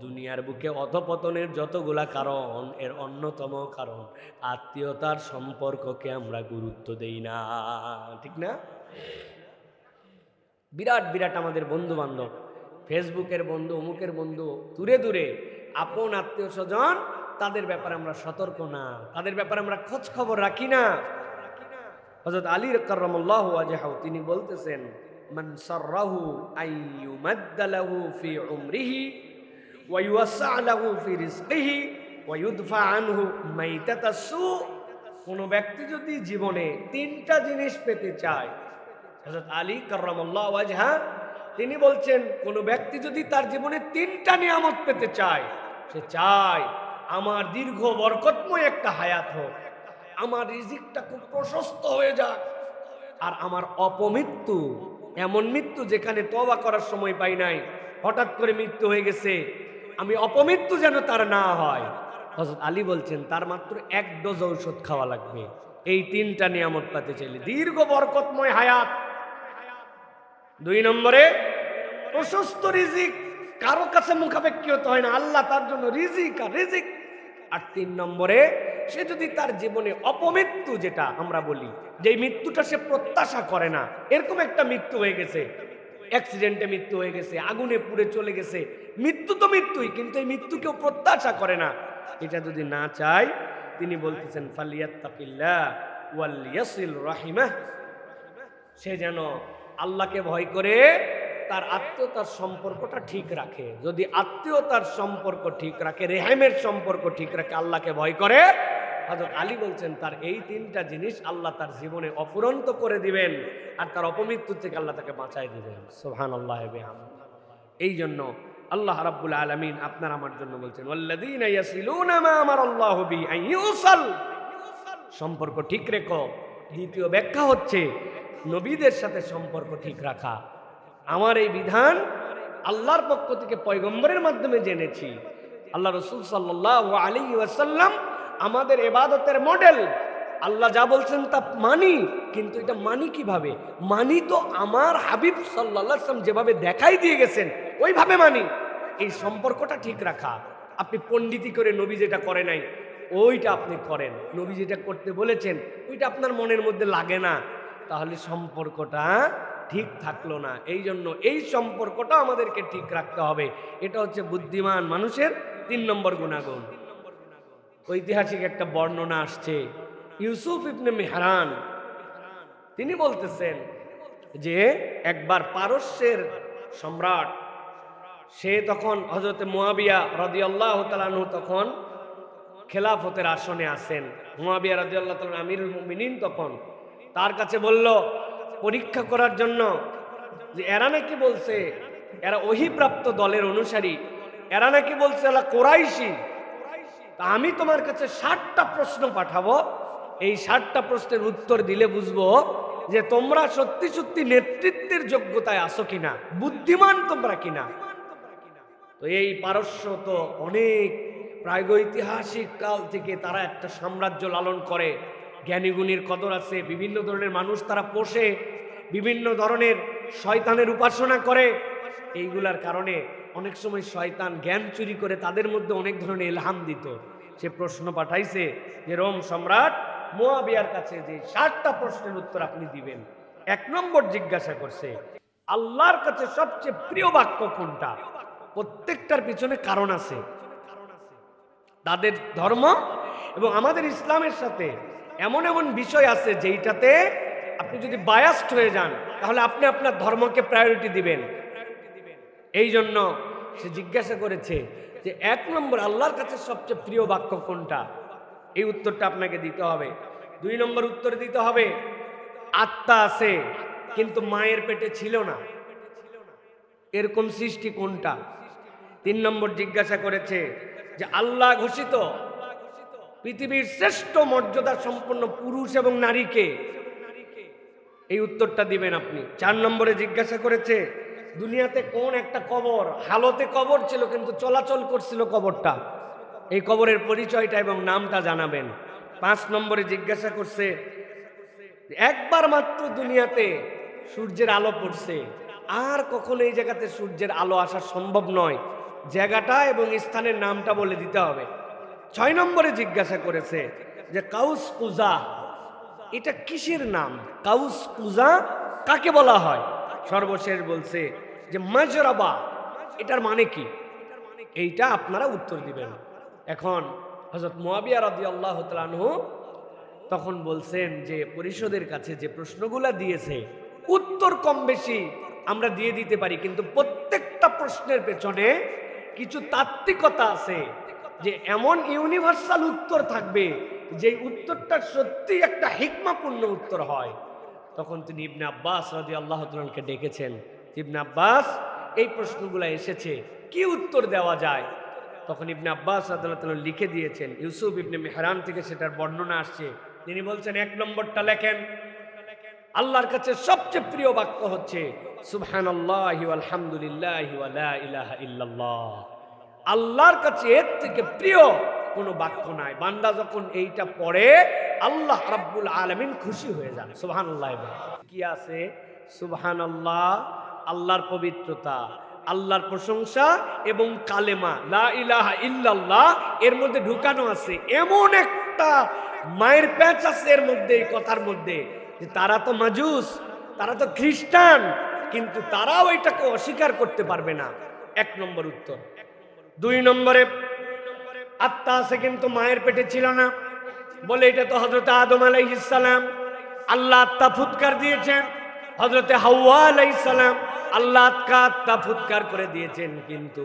দুনিয়ার বুকে অধপতনের যতগুলা কারণ, এর অন্যতম কারণ আত্মীয়তার সম্পর্ককে আমরা গুরুত্ব দেই না, ঠিক না? বিরাট বিরাট আমাদের বন্ধু বান্ধব, ফেসবুকের বন্ধু, অমুকের বন্ধু, দূরে দূরে আপন আত্মীয় স্বজন, তাদের ব্যাপারে আমরা সতর্ক না, তাদের ব্যাপারে আমরা খোঁজ খবর রাখি না। হযরত আলী কাররামাল্লাহু ওয়াজহাহু তিনি বলতেছেন মান সাররাহু আইয়ুমাদ্দা লাহু ফি উমরিহি ওয়া ইউসা লাহু ফি রিজকিহি ওয়া ইউদফা আনহু মাইতাতাস সু, কোন ব্যক্তি যদি জীবনে 3টা জিনিস পেতে চায়, হযরত আলী কাররামাল্লাহু ওয়াজহা তিনি বলছেন কোন ব্যক্তি যদি তার জীবনে 3টা নিয়ামত পেতে চায়, সে চায় আমার দীর্ঘ বরকতময় একটা হায়াত হোক, আমার রিজিকটা খুব প্রশস্ত হয়ে যাক, আর আমার অপমৃত্যু, এমন মৃত্যু যেখানে তওবা করার সময় পাই নাই, হঠাৎ করে মৃত্যু হয়ে গেছে, আমি অপমৃত্যু যেন তার না হয়। হযরত আলী বলছেন তার মাত্র 1 ডোজ ঔষধ খাওয়া লাগবে এই 3টা নিয়ামত পেতে চাইলে, দীর্ঘ বরকতময় হায়াত। 2 নম্বরে প্রশস্ত রিজিক, কারো কাছে মুখাপেক্ষী হতে হয় না, আল্লাহ তার জন্য রিজিক আর রিজিক। আর 3 নম্বরে সে যদি তার জীবনে অপমৃত্যু, যেটা আমরা বলি যে মৃত্যুটা সে প্রত্যাশা করে না, এরকম একটা মৃত্যু হয়ে গেছে, অ্যাক্সিডেন্টে মৃত্যু হয়ে গেছে, আগুনে পুড়ে চলে গেছে, মৃত্যু তো মৃত্যুই, কিন্তু এই মৃত্যু কেউ প্রত্যাশা করে না, এটা যদি না চায়, তিনি বলতেছেন ফালিয়াত্তাকিল্লাহ ওয়াল ইয়াসিল রাহিমাহ, সে যেন আল্লাহকে ভয় করে তার আত্মীয়তার সম্পর্কটা ঠিক রাখে। যদি আত্মীয়তার সম্পর্ক ঠিক রাখে, রেহেমের সম্পর্ক ঠিক রাখে, আল্লাহকে ভয় করে, হযরত আলী বলছেন তার এই তিনটা জিনিস আল্লাহ তার জীবনে অফুরন্ত করে দিবেন, আর তার অপমৃত্যু থেকে আল্লাহ তাকে বাঁচাই দিবেন। সুবহানাল্লাহ ওয়া বিহামদিহি। এই জন্য আল্লাহ রাব্বুল আলামিন আপনার আমার জন্য বলছেন ওয়াল্লাযীনা ইয়াসিলুনা মা আমারাল্লাহু বিহি আন ইউসাল, সম্পর্ক ঠিক রেখো। দ্বিতীয় ব্যাখ্যা হচ্ছে নবীদের সাথে সম্পর্ক ঠিক রাখা। আমার এই বিধান আল্লাহর পক্ষ থেকে পয়গম্বরের মাধ্যমে জেনেছি। আল্লাহ রাসূল সাল্লাল্লাহু আলাইহি ওয়াসাল্লাম আমাদের ইবাদতের মডেল। আল্লাহ যা বলছেন তা মানি, কিন্তু এটা মানি কিভাবে? মানি তো আমার হাবিব সাল্লাল্লাহু আলাইহি ওয়াসাল্লাম যেভাবে দেখাই দিয়ে গেছেন ওইভাবে মানি। এই সম্পর্কটা ঠিক রাখা। আপনি পণ্ডিতি করে নবী যেটা করে নাই ওইটা আপনি করেন, নবী যেটা করতে বলেছেন ওইটা আপনার মনের মধ্যে লাগে না, তাহলে সম্পর্কটা ঠিক থাকলো না। এই জন্য এই সম্পর্কটা আমাদেরকে ঠিক রাখতে হবে। এটা হচ্ছে বুদ্ধিমান মানুষের 3 নম্বর গুণাগুণ। ঐতিহাসিক একটা বর্ণনা আসছে, ইউসুফ ইবনে মেহরান তিনি বলতেছেন যে একবার পারস্যের সম্রাট, সে তখন হযরত মুয়াবিয়া রাদিয়াল্লাহু তাআলা আনহু তখন খেলাফতের আসনে আছেন। মুয়াবিয়া রাদিয়াল্লাহু তাআলা আমিরুল মুমিনিন তখন তার কাছে বলল পরীক্ষা করার জন্য যে এরা নাকি বলছে এরা ওহীপ্রাপ্ত দলের অনুসারী, এরা নাকি বলছে এরা কোরাইশি, তা আমি তোমার কাছে 60টা প্রশ্ন পাঠাবো, এই 60টা প্রশ্নের উত্তর দিলে বুঝবো যে তোমরা সত্যি সত্যি নেতৃত্বের যোগ্যতায় আসো কিনা, বুদ্ধিমান তোমরা কিনা। তো এই পারস্য তো অনেক প্রাগৈতিহাসিক কাল থেকে তারা একটা সাম্রাজ্য লালন করে, জ্ঞানীগুণীর কদর আছে, বিভিন্ন ধরনের মানুষ তারা পোষে, বিভিন্ন ধরনের শয়তানের উপাসনা করে। এইগুলার কারণে অনেক সময় শয়তান জ্ঞান চুরি করে তাদের মধ্যে অনেক ধরনের ইলহাম দিত। সে প্রশ্ন পাঠাইছে যে রোম সম্রাট মুয়াবিয়ার কাছে যে 60টা প্রশ্নের উত্তর আপনি দিবেন। 1 নম্বর জিজ্ঞাসা করছে আল্লাহর কাছে সবচেয়ে প্রিয় বাক্য কোনটা। প্রত্যেকটার পিছনে কারণ আছে, তাদের ধর্ম এবং আমাদের ইসলামের সাথে এমন এমন বিষয় আছে যেইটাতে আপনি যদি বায়াসড হয়ে যান তাহলে আপনি আপনার ধর্মকে প্রায়োরিটি দিবেন। এই জন্য সে জিজ্ঞাসা করেছে যে 1 নম্বর আল্লাহর কাছে সবচেয়ে প্রিয় বাক্য কোনটা, এই উত্তরটা আপনাকে দিতে হবে। 2 নম্বর উত্তর দিতে হবে আত্মা আছে কিন্তু মায়ের পেটে ছিল না, এরকম সৃষ্টি কোনটা। 3 নম্বর জিজ্ঞাসা করেছে যে আল্লাহ ঘোষিত পৃথিবীর শ্রেষ্ঠ মর্যাদা সম্পন্ন পুরুষ এবং নারীকে, এই উত্তরটা দিবেন আপনি। 4 নম্বরে জিজ্ঞাসা করেছে দুনিয়াতে কোন একটা কবর হালতে কবর ছিল কিন্তু চলাচল করছিল কবরটা, এই কবরের পরিচয়টা এবং নামটা জানাবেন। 5 নম্বরে জিজ্ঞাসা করছে একবার মাত্র দুনিয়াতে সূর্যের আলো পড়ছে, আর কখনো এই জায়গাতে সূর্যের আলো আসা সম্ভব নয়, জায়গাটা এবং স্থানের নামটা বলে দিতে হবে। 6 নম্বরে জিজ্ঞাসা করেছে যে কাউস কুজা এটা কিসের নাম, কাউস কুজা কাকে বলা হয়। সর্বশেষ বলছে যে মাজরাবা এটার মানে কি, এইটা আপনারা উত্তর দিবেন। এখন হযরত মুয়াবিয়া রাদিয়াল্লাহু তাআলা আনহু তখন বলছেন যে পরিষদের কাছে যে প্রশ্নগুলা দিয়েছে উত্তর কম বেশি আমরা দিয়ে দিতে পারি, কিন্তু প্রত্যেকটা প্রশ্নের পেছনে কিছু তাত্ত্বিকতা আছে, যে এমন ইউনিভার্সাল উত্তর থাকবে যে উত্তরটা সত্যি একটা হিকমাপূর্ণ উত্তর হয়। তখন তিনি ইবনে আব্বাস রাদিয়াল্লাহু তাআলাকে ডেকেছেন, ইবনে আব্বাস এই প্রশ্নগুলো এসেছে কি উত্তর দেওয়া যায়। তখন ইবনে আব্বাস রাদিয়াল্লাহু তাআলা লিখে দিয়েছেন, ইউসুফ ইবনে মেহরান থেকে সেটার বর্ণনা আসছে। তিনি বলছেন 1 নম্বরটা লেখেন, আল্লাহর কাছে সবচেয়ে প্রিয় বাক্য হচ্ছে সুবহানাল্লাহি ওয়াল হামদুলিল্লাহি ওয়া লা ইলাহা ইল্লাল্লাহ। আল্লাহর কাছে এর থেকে প্রিয় কোনো বাক্য নাই। বান্দা যখন এইটা পড়ে আল্লাহ রাব্বুল আলামিন খুশি হয়ে যান। সুবহানাল্লাহ কি আছে, সুবহানাল্লাহ আল্লাহর পবিত্রতা, আল্লাহর প্রশংসা এবং কালেমা লা ইলাহা ইল্লাল্লাহ এর মধ্যে ঢুকানো আছে। এমন একটা মায়ের প্যাচ আছে এর মধ্যে, এই কথার মধ্যে, যে তারা তো মাজুস, তারা তো খ্রিস্টান, কিন্তু তারাও এটাকে অস্বীকার করতে পারবে না। এক নম্বর উত্তর। দুই নম্বরে, আত্মা আছে কিন্তু মায়ের পেটে ছিল না, বলে এটা তো হযরত আদম আলাইহিস সালাম, আল্লাহ আত্মা ফুৎকার দিয়েছেন। হযরত হাওয়া আলাইহিস সালাম, আল্লাহ আত্মা ফুৎকার করে দিয়েছেন, কিন্তু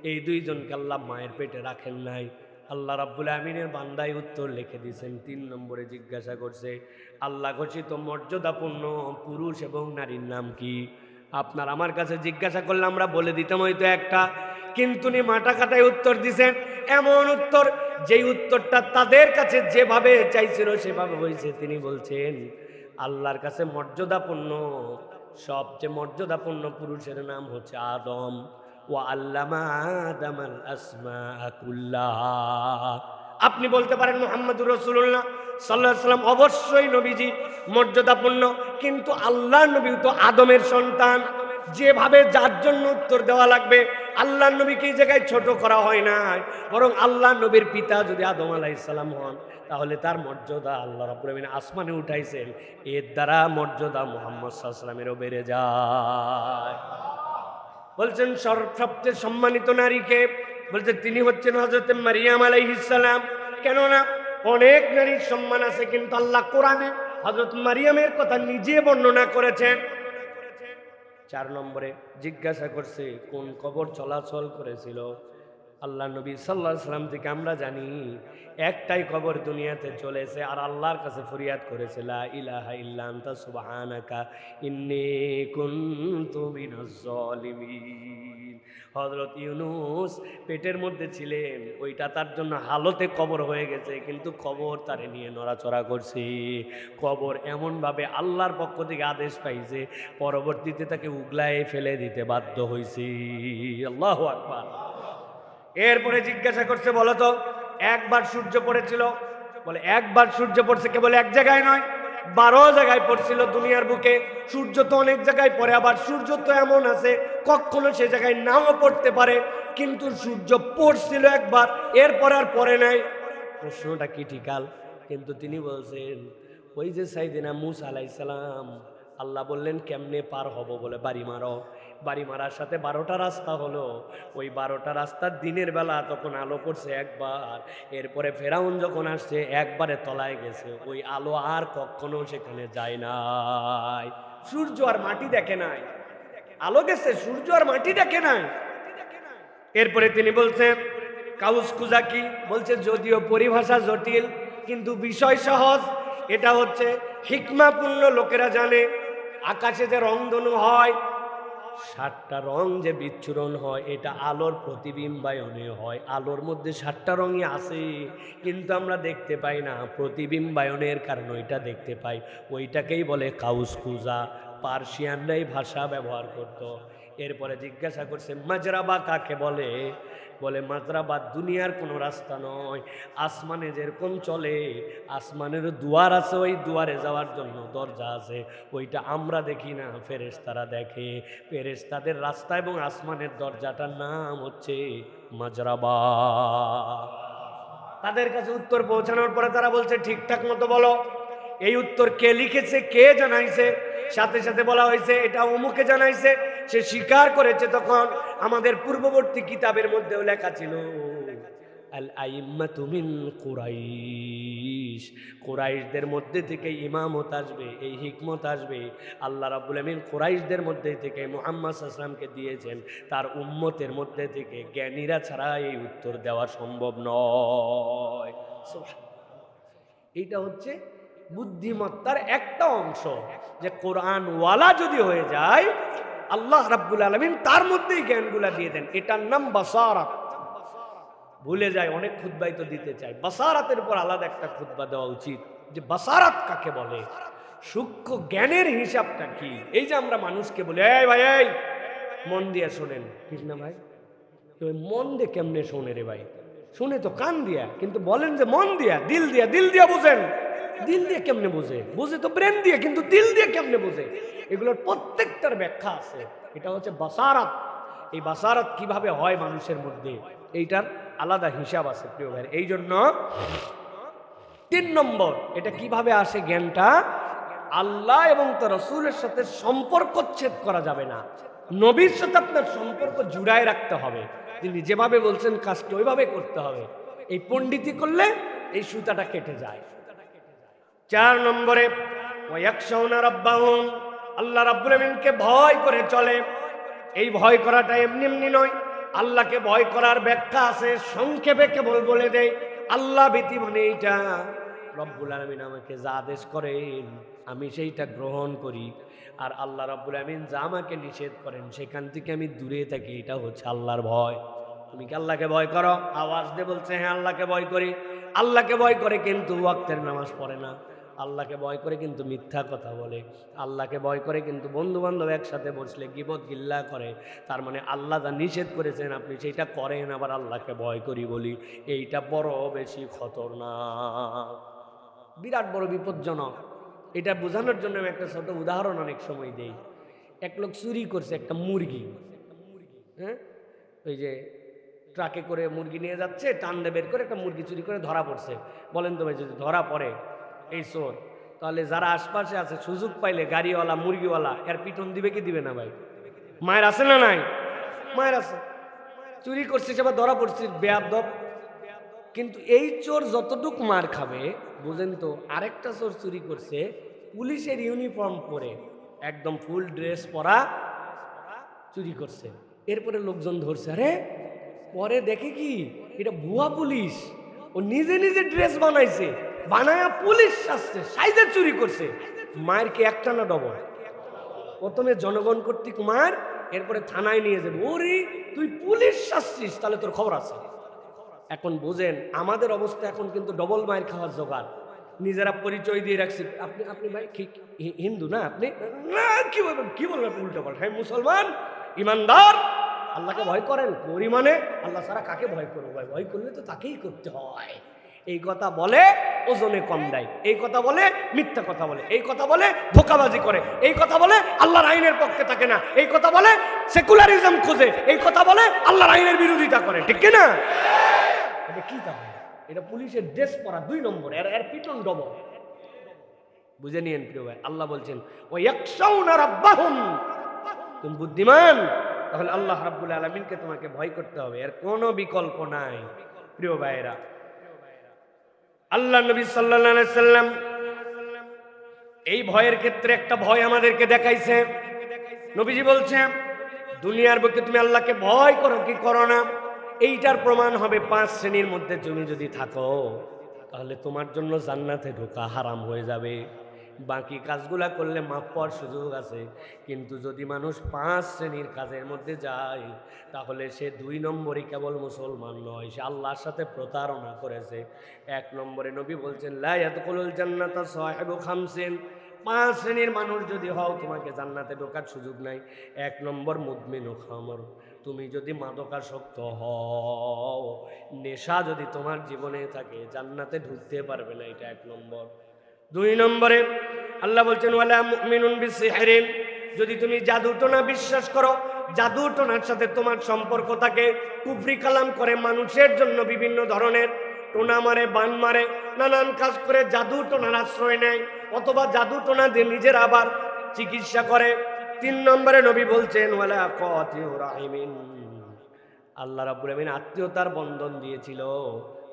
এই দুইজনকে আল্লাহ মায়ের পেটে রাখেন নাই। আল্লাহ রাব্বুল আমিনের বান্দায় উত্তর লিখে দিয়েছেন। তিন নম্বরে জিজ্ঞাসা করছে, আল্লাহ ঘোষিত মর্যাদাপূর্ণ পুরুষ এবং নারীর নাম কি? আপনার আমার কাছে জিজ্ঞাসা করলে আমরা বলে দিতাম হয়তো একটা, কিন্তু উনি মাথা কাটায় উত্তর দিছেন, এমন উত্তর যেই উত্তরটা তাদের কাছে যেভাবে চাইছিল সেভাবে হয়েছে। তিনি বলছেন আল্লাহর কাছে মর্যাদাপূর্ণ, সবচেয়ে মর্যাদাপূর্ণ পুরুষের নাম হচ্ছে আদম। ওয়া আল্লামা আদামাল আসমাআ কুল্লাহা। আপনি বলতে পারেন মুহাম্মদুর রাসূলুল্লাহ সাল্লাল্লাহু আলাইহি ওয়াসাল্লাম অবশ্যই নবীজি মর্যাদাপূর্ণ, কিন্তু আল্লাহর নবী তো আদমের সন্তান। যেভাবে যার জন্য উত্তর দেওয়া লাগবে, আল্লাহর নবীকে এই জায়গায় ছোট করা হয় না, বরং আল্লাহর নবীর পিতা যদি আদম আলাইহিস সালাম হন, তাহলে তার মর্যাদা আল্লাহ রাব্বুল আমিন আসমানে উঠাইছেন, এর দ্বারা মর্যাদা মুহাম্মদ সাল্লাল্লাহু আলাইহি ওয়াসাল্লামেরও বেড়ে যায়। বলছেন সবচেয়ে সম্মানিত নারীকে, বলছেন তিনি হচ্ছেন হযরত মারিয়াম আলাইহিস সালাম। কেননা অনেক নারীর সম্মান আছে, কিন্তু আল্লাহ কোরআনে হযরত মারিয়ামের কথা নিজে বর্ণনা করেছেন। চার নম্বরে জিজ্ঞাসা করছে কোন কবর চলাচল করেছিল? আল্লাহ নবী সাল্লাল্লাহু আলাইহি ওয়াসাল্লাম থেকে আমরা জানি একটাই কবর দুনিয়াতে চলেছে, আর আল্লাহর কাছে ফরিয়াদ করেছে, লা ইলাহা ইল্লা আনতা সুবহানাকা ইন্নী কুনতু মিনাজ জালিমিন। হযরত ইউনূস পেটের মধ্যে ছিলেন, ওইটা তার জন্য হালতে কবর হয়ে গেছে, কিন্তু কবর তারে নিয়ে নড়াচড়া করছে। কবর এমনভাবে আল্লাহর পক্ষ থেকে আদেশ পাইছে, পরবর্তীতে তাকে উগলায় ফেলে দিতে বাধ্য হয়েছে। আল্লাহু আকবার। এরপরে জিজ্ঞাসা করছে, বলো তো একবার সূর্য পড়েছিল? বলে একবার সূর্য পড়ছে, কেবল এক জায়গায় নয়, 12 জায়গায় পড়ছিল দুনিয়ার বুকে। সূর্য তো অনেক জায়গায় পড়ে, আবার সূর্য তো এমন আছে কখনো সে জায়গায় নাও পড়তে পারে, কিন্তু সূর্য পড়ছিল একবার, এরপর আর পড়ে নাই। প্রশ্নটা ক্রিটিক্যাল, কিন্তু তিনি বলছেন ওই যে সাইয়েদনা মূসা আলাইহিস সালাম, আল্লাহ বললেন কেমনে পার হব, বলে বাড়ি মারো। বাড়ি মারার সাথে 12টা রাস্তা হলো, ওই 12টা রাস্তার দিনের বেলা তখন আলো পড়ছে একবার, এরপরে ফেরাউন যখন আসছে একবারে তলায় গেছে, ওই আলো আর কখনো সেখানে যায় নাই। সূর্য আর মাটি দেখে নাই, আলো গেছে, সূর্য আর মাটি দেখে নাই। এরপরে তিনি বলছেন কাউস কুজা কি? বলছে যদিও পরিভাষা জটিল কিন্তু বিষয় সহজ। এটা হচ্ছে হিকমাপূর্ণ লোকেরা জানে। আকাশে যে রংধনু হয়, 7টা রং যে বিচ্ছুরণ হয়, এটা আলোর প্রতিবিম্বায়নে হয়। আলোর মধ্যে 7টা রঙই আছে, কিন্তু আমরা দেখতে পাই না, প্রতিবিম্বায়নের কারণে ওইটা দেখতে পাই। ওইটাকেই বলে কাউস কুজা। পার্সিয়ানরাই ভাষা ব্যবহার করত। এরপরে জিজ্ঞাসা করছে মাজরাবা কাকে বলে? বলে মাজরাবা দুনিয়ার কোনো রাস্তা নয়, আসমানে যেরকম চলে, আসমানের দুয়ার আছে, ওই দুয়ারে যাওয়ার জন্য দরজা আছে, ওইটা আমরা দেখি না, ফেরেশতারা দেখে। ফেরেশতাদের রাস্তা এবং আসমানের দরজাটার নাম হচ্ছে মাজরাবা। তাদের কাছে উত্তর পৌঁছানোর পরে তারা বলছে ঠিকঠাক মতো বলো, এই উত্তর কে লিখেছে, কে জানাইছে? সাথে সাথে বলা হয়েছে এটা অমুকে জানাইছে। সে স্বীকার করেছে। তখন আমাদের পূর্ববর্তী কিতাবের মধ্যেও লেখা ছিল আল আইম্মাতু মিন কুরাইশ, কুরাইশদের মধ্যে থেকে ইমামত আসবে, এই হিকমত আসবে। আল্লাহ রাব্বুল আমিন কুরাইশদের মধ্যে থেকে মুহাম্মদ সাল্লাল্লাহু আলাইহি ওয়াসাল্লামকে দিয়েছেন, তার উম্মতের মধ্যে থেকে জ্ঞানীরা ছাড়া এই উত্তর দেওয়া সম্ভব নয়। এইটা হচ্ছে বুদ্ধিমত্তার একটা অংশ, যে কোরআন ওয়ালা যদি হয়ে যায়, আল্লাহ রাব্বুল আলামিন তার মধ্যেই জ্ঞানগুলা দিয়ে দেন। এটার নাম বাসারাত। ভুলে যায়, অনেক খুতবাই তো দিতে চায়, বাসারাতের উপর আলাদা একটা খুতবা দেওয়া উচিত, যে বাসারাত কাকে বলে, সূক্ষ্ম জ্ঞানের হিসাবটা কি। এই যে আমরা মানুষকে বলি এই ভাই এই মন দিয়ে শোনেন, ঠিক না ভাই? মন দিয়ে কেমনে শোনে রে ভাই? শুনে তো কান দিয়া, কিন্তু বলেন যে মন দিয়া, দিল দিয়া, দিল দিয়া বুঝেন। দিল দিয়ে কেমনে বোঝে? বোঝে তো ব্রেন দিয়ে, কিন্তু দিল দিয়ে কেমনে বোঝে? এগুলোর প্রত্যেকটার ব্যাখ্যা আছে। এটা হচ্ছে বাসারাত। এই বাসারত কিভাবে হয় মানুষের মধ্যে, এইটার আলাদা হিসাব আছে প্রিয় ভাই। এই জন্য 3 নম্বর, এটা কিভাবে আসে জ্ঞানটা, আল্লাহ এবং তার রাসূলের সাথে সম্পর্ক ছেদ করা যাবে না, নবীর সাথে আপনার সম্পর্ক জুড়ায় রাখতে হবে, তিনি যেভাবে বলছেন কাজটি ওইভাবে করতে হবে। এই পণ্ডিতি করলে এই সুতাটা কেটে যায়। 4 নম্বরে ওয়ায়াখশাউনা রাব্বাহুম, আল্লাহ রাব্বুল আমিনকে ভয় করে চলে। এই ভয় করাটা এমনি এমনি নয়, আল্লাহকে ভয় করার ব্যাখ্যা আছে, সংক্ষেপে কেবল বলে দেয়। আল্লাহ ভীতি মানে এইটা, রব্বুল আলামিন আমাকে যা আদেশ করেন আমি সেইটা গ্রহণ করি, আর আল্লাহ রাব্বুল আমিন যা আমাকে নিষেধ করেন সেখান থেকে আমি দূরে থাকি, এটা হচ্ছে আল্লাহর ভয়। তুমি কি আল্লাহকে ভয় করো? আওয়াজ দিয়ে বলছে হ্যাঁ আল্লাহকে ভয় করি। আল্লাহকে ভয় করে কিন্তু ওয়াক্তের নামাজ পড়ে না, আল্লাহকে ভয় করে কিন্তু মিথ্যা কথা বলে, আল্লাহকে ভয় করে কিন্তু বন্ধু বান্ধব একসাথে বসলে গীবত গিল্লা করে। তার মানে আল্লাহ যা নিষেধ করেছেন আপনি সেইটা করেন, আবার আল্লাহকে ভয় করি বলি, এইটা বড় বেশি খতরনাক, বিরাট বড় বিপজ্জনক। এটা বোঝানোর জন্য আমি একটা ছোট উদাহরণ অনেক সময় দেই। এক লোক চুরি করছে একটা মুরগি, হ্যাঁ, ওই যে ট্রাকে করে মুরগি নিয়ে যাচ্ছে, টান্ডে বের করে একটা মুরগি চুরি করে ধরা পড়ছে। বলেন তো ভাই, যদি ধরা পড়ে এই চোর, তাহলে যারা আশপাশে আছে সুযোগ পাইলে গাড়িওয়ালা মুরগিওয়ালা এর পিটন দিবে কি দিবে না ভাই? মায়ের আছে না নাই? মায়ের আছে। চুরি করছে সে ধরা পড়ছে, বেয়াদব। কিন্তু এই চোর যতটুক মার খাবে বুঝেন তো, আরেকটা চোর চুরি করছে পুলিশের ইউনিফর্ম পরে, একদম ফুল ড্রেস পরা চুরি করছে। এরপরে লোকজন ধরছে, আরে পরে দেখে কি এটা ভুয়া পুলিশ, ও নিজে নিজে ড্রেস বানাইছে, বানায়া পুলিশ আসছে, সাইজে চুরি করছে। মায়ের কি একটা না ডবল? প্রথমে জনগণ কর্তৃক মার, এরপরে থানায় নিয়ে যাবে, ওরে তুই পুলিশ আসছিস তাহলে তোর খবর আছে। এখন বুঝেন আমাদের অবস্থা এখন কিন্তু ডবল মায়ের খাওয়ার জোগাড়। নিজেরা পরিচয় দিয়ে রাখছি, আপনি আপনি ভাই হিন্দু না, আপনি না, কি বলবেন, কি বলবেন আপনি উল্টো পাল্টা, হ্যাঁ মুসলমান ইমানদার, আল্লাহকে ভয় করেন, পরিমাণে আল্লাহ ছাড়া কাকে ভয় করবো ভাই, ভয় করলে তো তাকেই করতে হয়। এই কথা বলে ওজনে কম দেয়, এই কথা বলে মিথ্যা কথা বলে, এই কথা বলে ধোঁকাবাজি করে, এই কথা বলে আল্লাহর আইনের পক্ষে থাকে না, এই কথা বলে সেকুলারিজম খোঁজে, এই কথা বলে আল্লাহর আইনের বিরোধিতা করে, ঠিক কিনা? এটা কি তা? এটা পুলিশের ড্রেস পরা 2 নম্বর, এর পিটন ডবল। বুঝে নিয়েন প্রিয় ভাই, আল্লাহ বলছেন ওয়ায়াখশাউনা রাব্বাহুম, তুমি বুদ্ধিমান, তাহলে আল্লাহ রাব্বুল আলামিনকে তোমাকে ভয় করতে হবে, এর কোনো বিকল্প নাই। প্রিয় ভাইরা, আল্লাহ নবী সাল্লাল্লাহু আলাইহি সাল্লাম এই ভয়ের ক্ষেত্রে একটা ভয় আমাদেরকে দেখাইছে। নবীজি বলছেন দুনিয়ার বুকে তুমি আল্লাহকে ভয় করো কি করো না, এইটার প্রমাণ হবে 5 শ্রেণীর মধ্যে তুমি যদি থাকো, তাহলে তোমার জন্য জান্নাতে ঢোকা হারাম হয়ে যাবে। বাকি কাজগুলা করলে মাফ পাওয়ার সুযোগ আছে, কিন্তু যদি মানুষ 5 শ্রেণীর কাজের মধ্যে যায় তাহলে সে 2 নম্বরই কেবল মুসলমান নয়, সে আল্লাহর সাথে প্রতারণা করেছে। 1 নম্বরে নবী বলছেন লা ইয়াদখুলুল জান্নাতা সাহিবু খামসিন, 5 শ্রেণীর মানুষ যদি হও তোমাকে জান্নাতে ঢোকার সুযোগ নাই। 1 নম্বর মুদমিনু খামর, তুমি যদি মাদকাসক্ত হও, নেশা যদি তোমার জীবনে থাকে, জান্নাতে ঢুকতে পারবে না, এটা 1 নম্বর। 2 নম্বরে আল্লাহ বলছেন ওয়ালা মুমিনুন বিসিহরিন, যদি তুমি জাদু টোনা বিশ্বাস করো, জাদু টোনার সাথে তোমার সম্পর্ক থাকে, কুফরি কালাম করে মানুষের জন্য বিভিন্ন ধরনের টোনা মারে, বান মারে, নানান কাজ করে জাদু টোনার আশ্রয় নেয়, অথবা জাদু টোনা দিয়ে নিজের আবার চিকিৎসা করে। 3 নম্বরে নবী বলছেন ওয়ালা কাতিউর রাহিমিন, আল্লাহ রাব্বুল আমিন আত্মীয়তার বন্ধন দিয়েছিল,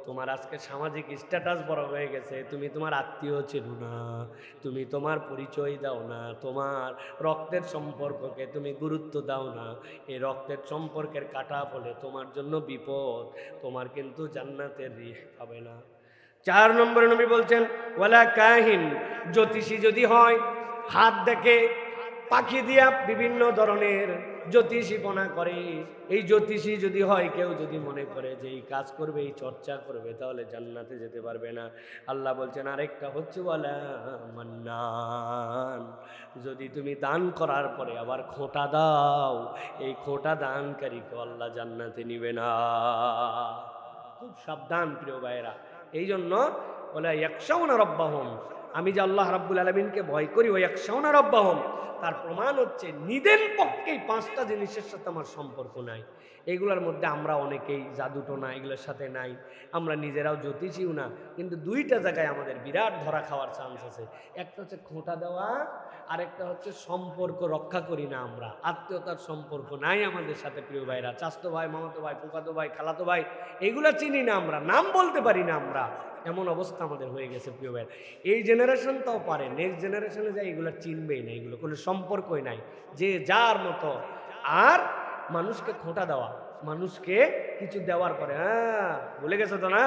তোমার আজকে সামাজিক স্ট্যাটাস বড় হয়ে গেছে, তুমি তোমার আত্মীয় ছিল না, তুমি তোমার পরিচয় দাও না, তোমার রক্তের সম্পর্ককে তুমি গুরুত্ব দাও না, এই রক্তের সম্পর্কের কাটা বলে তোমার জন্য বিপদ, তোমার কিন্তু জান্নাতের রিহ হবে না। 4 নম্বরে নবী বলছেন ওয়ালা কাহিন, জ্যোতিষী যদি হয়, হাত দেখে পাখি দিয়া বিভিন্ন ধরনের জ্যোতিষীপনা করে, এই জ্যোতিষী যদি হয়, কেউ যদি মনে করে যে এই কাজ করবে, এই চর্চা করবে, তাহলে জান্নাতে যেতে পারবে না। আল্লাহ বলছেন আরেকটা হচ্ছে ওয়ালা মান্নান, যদি তুমি দান করার পরে আবার খোঁটা দাও, এই খোঁটা দানকারীকে আল্লাহ জান্নাতে নিবে না। খুব সাবধান প্রিয় ভাইরা। এই জন্য ওয়ালা ইয়াখশাউনা রাব্বাহুম, আমি যে আল্লাহ রাব্বুল আলামিনকে ভয় করি, ওয়া ইয়াখশাউনা রাব্বাহুম, তার প্রমাণ হচ্ছে নিদেন পক্ষেই 5টা জিনিসের সাথে আমার সম্পর্ক নাই। এগুলোর মধ্যে আমরা অনেকেই জাদুটোনা এগুলোর সাথে নাই, আমরা নিজেরাও জ্যোতিষীও না, কিন্তু 2টা জায়গায় আমাদের বিরাট ধরা খাওয়ার চান্স আছে। একটা হচ্ছে খোঁটা দেওয়া, আর একটা হচ্ছে সম্পর্ক রক্ষা করি না আমরা, আত্মীয়তার সম্পর্ক নাই আমাদের সাথে। প্রিয় ভাইরা, চাচতো ভাই, মামাতো ভাই, ফুফাতো ভাই, খালাতো ভাই, এগুলা চিনি না আমরা, নাম বলতে পারি না আমরা, এমন অবস্থা আমাদের হয়ে গেছে। প্রিয় ভাই, এই জেনারেশন তাও পারে, নেক্সট জেনারেশনে যায় এগুলো চিনবেই না, এগুলো কোনো সম্পর্কই নাই, যে যার মতো। আর মানুষকে খোঁটা দেওয়া, মানুষকে কিছু দেওয়ার পরে, হ্যাঁ ভুলে গেছে তো না,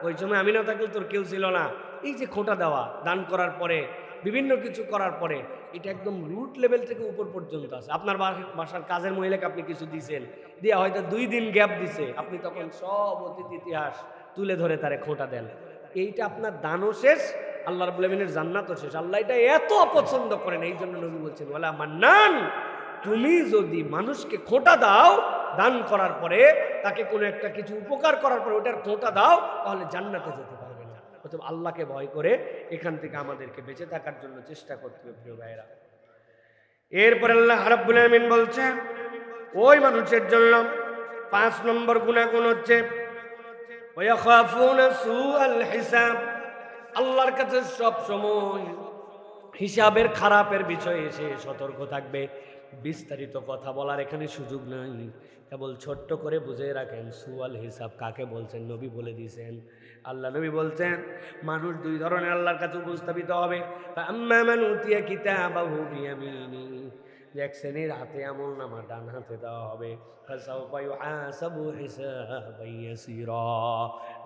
ওই সময় আমি না থাকলে তোর কেউ ছিল না, এই যে খোঁটা দেওয়া, দান করার পরে, বিভিন্ন কিছু করার পরে, এটা একদম রুট লেভেল থেকে উপর পর্যন্ত আছে। আপনার বাসার কাজের মহিলাকে আপনি কিছু দিয়েছেন, দিয়ে হয়তো 2 দিন গ্যাপ দিছে, আপনি তখন সব অতীত ইতিহাস তুলে ধরে তারে খোঁটা দেন। এইটা আপনার দানও শেষ, আল্লাহ রাব্বুল আলামিনের জান্নাতও শেষ। আল্লাহ এটা এত অপছন্দ করেন, এই জন্য নবী বলছেন, ওয়ালা মান্নান, তুমি যদি মানুষকে খোঁটা দাও, দান করার পরে, তাকে কোনো একটা কিছু উপকার করার পরে ওটার খোঁটা দাও, তাহলে জান্নাতে যেতে পারবে না। অতএব আল্লাহকে ভয় করে এখান থেকে আমাদেরকে বেঁচে থাকার জন্য চেষ্টা করতে হবে। প্রিয় ভাইয়েরা, এরপর আল্লাহ রাব্বুল আলামিন বলছেন, ওই মানুষের জন্য 5 নম্বর গুনাহগুণ হচ্ছে ওয়াখাফুনা সুআল হিসাব, আল্লাহর কাছে সব সময় হিসাবের খারাপের বিষয়ে এসে সতর্ক থাকবে। বিস্তারিত কথা বলার এখানে সুযোগ নাই, কেবল ছোট্ট করে বুঝে রাখেন সুআল হিসাব কাকে বলছেন। নবী বলে দিয়েছেন, আল্লাহ নবী বলছেন, মানুষ 2 ধরনের আল্লাহর কাছে উপস্থাপিত হবে। আম্মা মান উতিয়া কিতাবাহু বিয়ামিনি, এক শ্রেণীর হাতে আমল নামা ডান হাতে দেওয়া হবে। ফাসাউফা ইউহাসাবু হিসাবান ইয়াসীরা,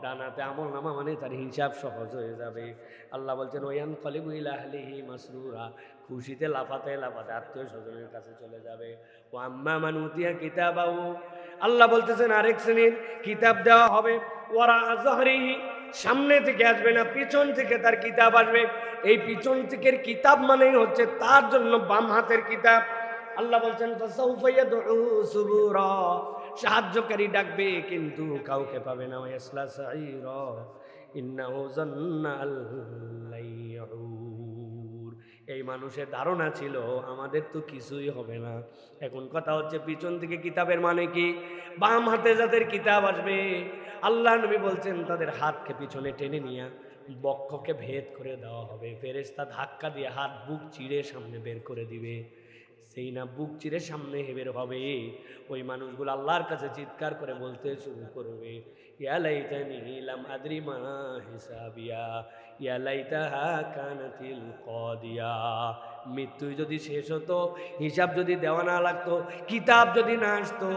ডান হাতে আমল নামা মানে তার হিসাব সহজ হয়ে যাবে। আল্লাহ বলছেন, ওয়ায়ানকালিবু ইলা আহলিহি মাসরুরা, খুশিতে লাফাতে লাফাতে আত্মীয় স্বজনের কাছে চলে যাবে। ওয়া আম্মা মান উতিয়া কিতাবাহু, আল্লাহ বলতেছেন আরেক শ্রেণীর কিতাব দেওয়া হবে, ওয়ারা যাহরিহি, সামনে থেকে আসবে না, পিছন থেকে তার কিতাব আসবে। এই পিছন দিকের কিতাব মানেই হচ্ছে তার জন্য বাম হাতের কিতাব। আল্লাহ বলছেন, ফাসাউফা ইয়াদউ সুবুরা, সাহায্যকারী ডাকবে কিন্তু কাউকে পাবে না। ওয়াসলা সাইরা ইন্নাহু জান্না আল্লা ইয়াউর, এই মানুষের ধারণা ছিল আমাদের তো কিছুই হবে না। এখন কথা হচ্ছে পিছন থেকে কিতাবের মানে কি? বাম হাতে যাদের কিতাব আসবে, আল্লাহ নবী বলছেন তাদের হাতকে পিছনে টেনে নিয়ে বক্ষকে ভেদ করে দেওয়া হবে। ফেরেশতা ধাক্কা দিয়ে হাত বুক চিড়ে সামনে বের করে দিবে। সেই না বুক চিরে সামনে বের হবে, ওই মানুষগুলো আল্লাহর কাছে চিৎকার করে বলতে শুরু করবে, ইয়া লাইতানি লাম আদরি মা হিসাবিয়া, ইয়া লাইতাহা কানাতিল কাদিয়া। মৃত্যু যদি শেষ হতো, হিসাব যদি দেওয়া না লাগতো, কিতাব যদি না আসতো,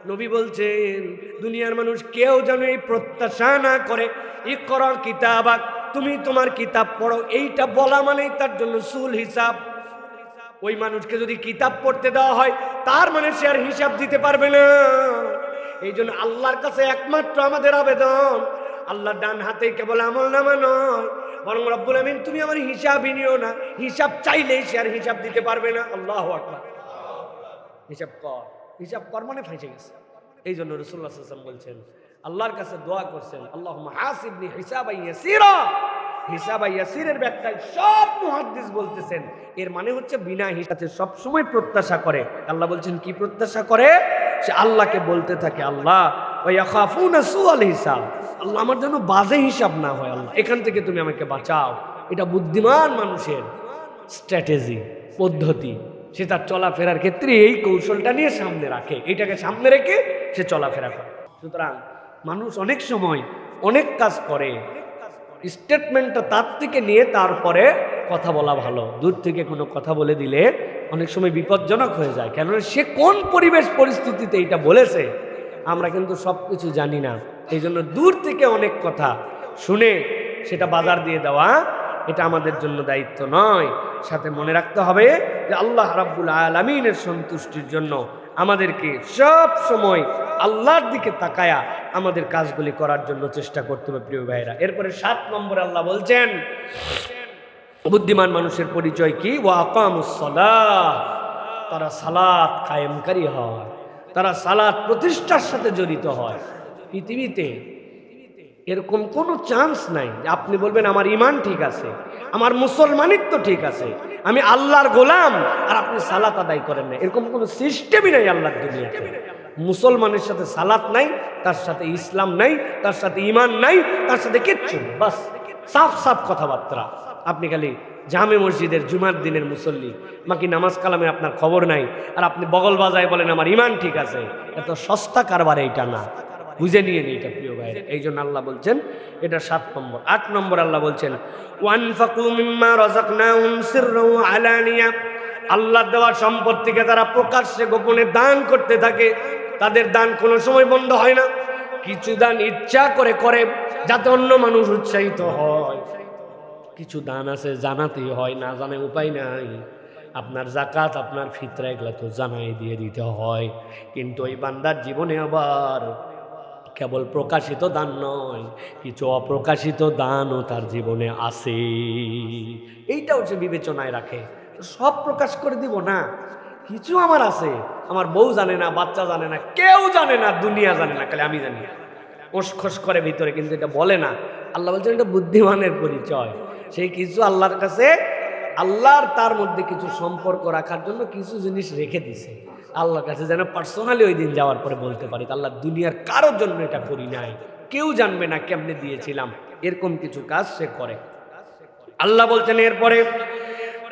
নবী বলছেন দুনিয়ার মানুষ কেউ যেন এই প্রত্যাশা না করে, ইকরা কিতাবাক, তুমি তোমার কিতাব পড়ো, এইটা বলা মানেই তার জন্য সুল হিসাব। ওই মানুষকে যদি কিতাব পড়তে দেওয়া হয়, তার মানে সে আর হিসাব দিতে পারবে না। এই জন্য আল্লাহর কাছে একমাত্র আমাদের আবেদন, আল্লাহ ডান হাতে কেবল আমল নামা নয়, বরং রব্বুল আমিন তুমি আমার হিসাবই নিও না। হিসাব চাইলেই সে আর হিসাব দিতে পারবে না। আল্লাহু আকবার। হিসাব কর মানে ফাঁসে গেছে। এই জন্য রাসূলুল্লাহ সাল্লাল্লাহু আলাইহি ওয়াসাল্লাম বলছেন, আল্লাহর কাছে দোয়া করছেন, আল্লাহুম্মা হাসিবনি হিসাবান ইয়াসীরা। হিসাব ইয়াসিরের ব্যাখ্যায় সব মুহাদ্দিস বলতেছেন এর মানে হচ্ছে বিনা হিসাবে সব সময় প্রত্যাশা করে। আল্লাহ বলছেন কি প্রত্যাশা করে? সে আল্লাহকে বলতে থাকে, আল্লাহ ওয়া ইয়াখাফুনা সুআল হিসাব, আল্লাহ আমার জন্য বাজে হিসাব না হয়, আল্লাহ এখান থেকে তুমি আমাকে বাঁচাও। এটা বুদ্ধিমান মানুষের স্ট্র্যাটেজি, পদ্ধতি। সে তার চলাফেরার ক্ষেত্রে এই কৌশলটা নিয়ে সামনে রাখে, এটাকে সামনে রেখে সে চলাফেরা করে। সুতরাং মানুষ অনেক সময় অনেক কাজ করে, স্টেটমেন্টটা তার থেকে নিয়ে তারপরে কথা বলা ভালো। দূর থেকে কোনো কথা বলে দিলে অনেক সময় বিপজ্জনক হয়ে যায়, কেননা সে কোন পরিবেশ পরিস্থিতিতে এটা বলেছে আমরা কিন্তু সব কিছু জানি না। এই জন্য দূর থেকে অনেক কথা শুনে সেটা বাজার দিয়ে দেওয়া এটা আমাদের জন্য দায়িত্ব নয়। সাথে মনে রাখতে হবে যে আল্লাহ রাব্বুল আলামিনের সন্তুষ্টির জন্য আমাদেরকে সব সময় আল্লাহর দিকে তাকায়া আমাদের কাজগুলি করার জন্য চেষ্টা করতে হবে। প্রিয় ভাইরা, এরপরে 7 নম্বরে আল্লাহ বলছেন বুদ্ধিমান মানুষের পরিচয় কি? ওয়া আকামুস সালাহ, তারা সালাত কায়েমকারী হয়, তারা সালাত প্রতিষ্ঠার সাথে জড়িত হয়। পৃথিবীতে এরকম কোনো চান্স নাই যে আপনি বলবেন আমার ঈমান ঠিক আছে, আমার মুসলমানিত্ব ঠিক আছে, আমি আল্লাহর গোলাম, আর আপনি সালাত আদায় করেন না, এরকম কোনো সিস্টেমই নাই আল্লাহর দুনিয়াতে। মুসলমানের সাথে সালাত নাই, তার সাথে ইসলাম নাই, তার সাথে ঈমান নাই, তার সাথে কিচ্ছু নেই। বাস সাফ সাফ কথাবার্তা। আপনি খালি জামে মসজিদের জুমার দিনের মুসল্লি, বাকি নামাজ কালামে আপনার খবর নাই, আর আপনি বগল বাজায় বলেন আমার ঈমান ঠিক আছে। এত সস্তা কারবার এইটা না, বুঝে নিয়ে নেই এটা প্রিয় ভাই। এই জন্য আল্লাহ বলছেন এটা 7 নম্বর। 8 নম্বর আল্লাহ বলছেন ওয়ানফাকু মিম্মা রাযাকনাহুম সিররাও ওয়া আলানিয়া, আল্লাহ দেওয়া সম্পদ থেকে তারা প্রকাশ্যে গোপনে দান করতে থাকে, তাদের দান কোনো সময় বন্ধ হয় না। কিছু দান ইচ্ছা করে করে যাতে অন্য মানুষ উৎসাহিত হয়, কিছু দান আছে জানাতেই হয়, না জানে উপায় নাই। আপনার জাকাত, আপনার ফিতরা, এগুলা তো জানাই দিয়ে দিতে হয়। কিন্তু ওই বান্দার জীবনে আবার কেবল প্রকাশিত দান নয়, কিছু অপ্রকাশিত দানও তার জীবনে আছে। এইটাও সে বিবেচনায় রাখে। সব প্রকাশ করে দিব না, কিছু আমার আছে, আমার বউ জানে না, বাচ্চা জানে না, কেউ জানে না, দুনিয়া জানে না, খালি আমি জানি। ওসখস করে ভিতরে, কিন্তু এটা বলে না। আল্লাহ বলছেন এটা বুদ্ধিমানের পরিচয়। সেই কিছু আল্লাহর কাছে, আল্লাহর তার মধ্যে কিছু সম্পর্ক রাখার জন্য কিছু জিনিস রেখে দিছে আল্লাহর কাছে, যেন পার্সোনালি ওই দিন যাওয়ার পরে বলতে পারি আল্লাহ দুনিয়ার কারোর জন্য এটা করি নাই, কেউ জানবে না কেমনে দিয়েছিলাম। এরকম কিছু কাজ সে করে। আল্লাহ বলছেন এরপরে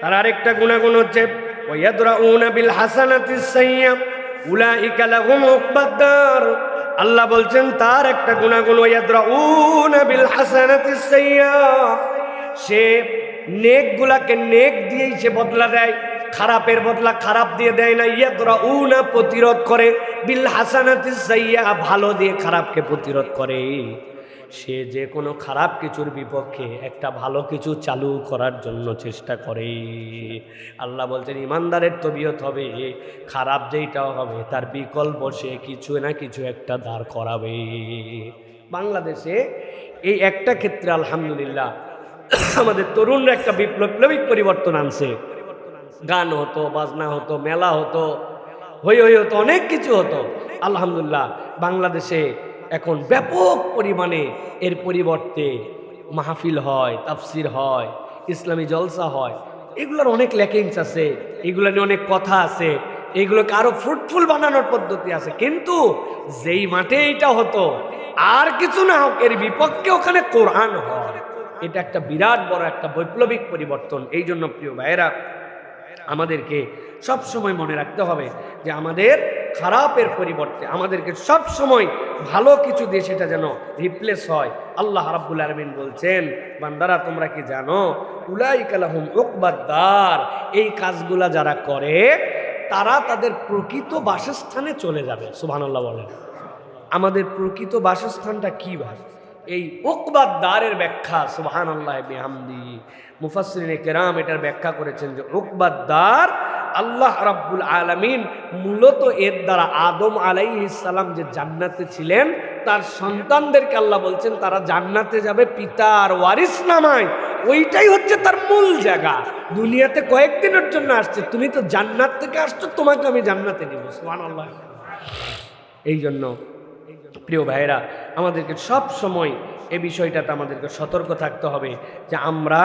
তার আরেকটা গুণাগুণ হচ্ছে ওয়ায়াদরাউনা বিল হাসানাতিস সাইয়্যা উলাইকা লাহুম উকবাদ-দার। আল্লাহ বলছেন তার একটা গুণাগুণ ওয়ায়াদরাউনা বিল হাসানাতিস সাইয়্যা, সে নেকগুলাকে নেক দিয়েই সে বদলা দেয়, খারাপের বদলা খারাপ দিয়ে দেয় না। ইয়াদরাউনা প্রতিরোধ করে, বিল হাসানাতিস সাইয়্যা ভালো দিয়ে খারাপকে প্রতিরোধ করে। সে যে কোনো খারাপ কিছুর বিপক্ষে একটা ভালো কিছু চালু করার জন্য চেষ্টা করে। আল্লাহ বলছেন ইমানদারের তবিয়ত হবে খারাপ যেইটাও হবে তার বিকল্প সে কিছু না কিছু একটা দাঁড় করাবে। বাংলাদেশে এই একটা ক্ষেত্রে আলহামদুলিল্লাহ আমাদের তরুণরা একটা বিপ্লবিক পরিবর্তন আনছে। গান হতো, বাজনা হতো, মেলা হতো, হই হই হতো, অনেক কিছু হতো। আলহামদুলিল্লাহ বাংলাদেশে এখন ব্যাপক পরিমাণে এর পরিবর্তে মাহফিল হয়, তাফসির হয়, ইসলামী জলসা হয়। এগুলোর অনেক ল্যাকিংস আছে, এগুলো নিয়ে অনেক কথা আছে, এগুলোকে আরো ফ্রুটফুল বানানোর পদ্ধতি আছে। কিন্তু যেই মাঠে এইটা হতো আর কিছু না হোক, এর বিপক্ষে ওখানে কোরআন হয়। এটা একটা বিরাট বড় একটা বৈপ্লবিক পরিবর্তন। এই জন্য প্রিয় ভাইয়েরা আমাদেরকে সব সময় মনে রাখতে হবে যে আমাদের খারাপের পরিবর্তে আমাদেরকে সব সময় ভালো কিছু দিয়ে সেটা যেন রিপ্লেস হয়। আল্লাহ রাব্বুল আলামিন বলছেন বান্দারা তোমরা কি জানো উলাইকা লাহুম উকবাদ-দার, এই কাজগুলা যারা করে তারা তাদের প্রকৃত বাসস্থানে চলে যাবে। সুবহানাল্লাহ বলেন। আমাদের প্রকৃত বাসস্থানটা কি ভাই? এই উকবাদ-দারের ব্যাখ্যা সুবহানাল্লাহ বিহামদি মুফাসসিরিনে কেরাম এটার ব্যাখ্যা করেছেন যে উকবাদ-দার আল্লাহ রাব্বুল আলামিন মূলত এর দ্বারা আদম আলাইহিস সালাম যে জান্নাতে ছিলেন তার সন্তানদেরকে আল্লাহ বলছেন তারা জান্নাতে যাবে পিতার ওয়ারিস নামায়। ওইটাই হচ্ছে তার মূল জায়গা। দুনিয়াতে কয়েকদিনের জন্য আসছে, তুমি তো জান্নাত থেকে আসছো, তোমাকে আমি জান্নাতে নিব। সুবহানাল্লাহ। এই জন্য প্রিয় ভাইয়েরা আমাদেরকে সব সময় এই বিষয়টাতে আমাদেরকে সতর্ক থাকতে হবে যে আমরা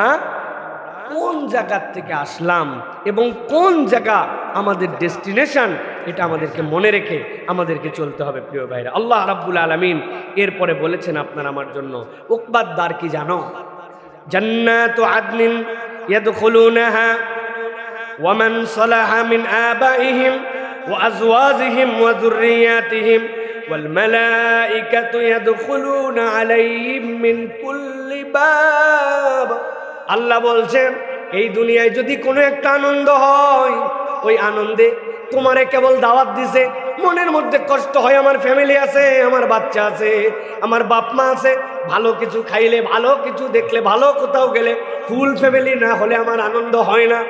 কোন জায়গার থেকে আসলাম এবং কোন জায়গা আমাদের ডেস্টিনেশন, এটা আমাদেরকে মনে রেখে আমাদেরকে চলতে হবে। প্রিয় ভাইরা আল্লাহ রাব্বুল আলামিন এরপরে বলেছেন আপনার আমার জন্য উকবাদ-দার কি জানো? জান্নাতু আদনিন ইয়াদখুলুনাহা ওয়া মান সালাহা মিন আবাইহিম ওয়া আজওয়াজিহিম ওয়া যুররিয়াতিহিম ওয়াল মালাইকাতু ইয়াদখুলুনা আলাইহিম মিন কুল্লি বাব। আল্লাহ বলছেন এই দুনিয়ায় যদি কোনো একটা আনন্দ হয়, ওই আনন্দে তোমারে কেবল দাওয়াত দিছে, মনের মধ্যে কষ্ট হয় আমার ফ্যামিলি আছে, আমার বাচ্চা আছে, আমার বাপ মা আছে, ভালো কিছু খাইলে, ভালো কিছু দেখলে, ভালো কোথাও গেলে ফুল ফ্যামিলি না হলে আমার আনন্দ হয় না।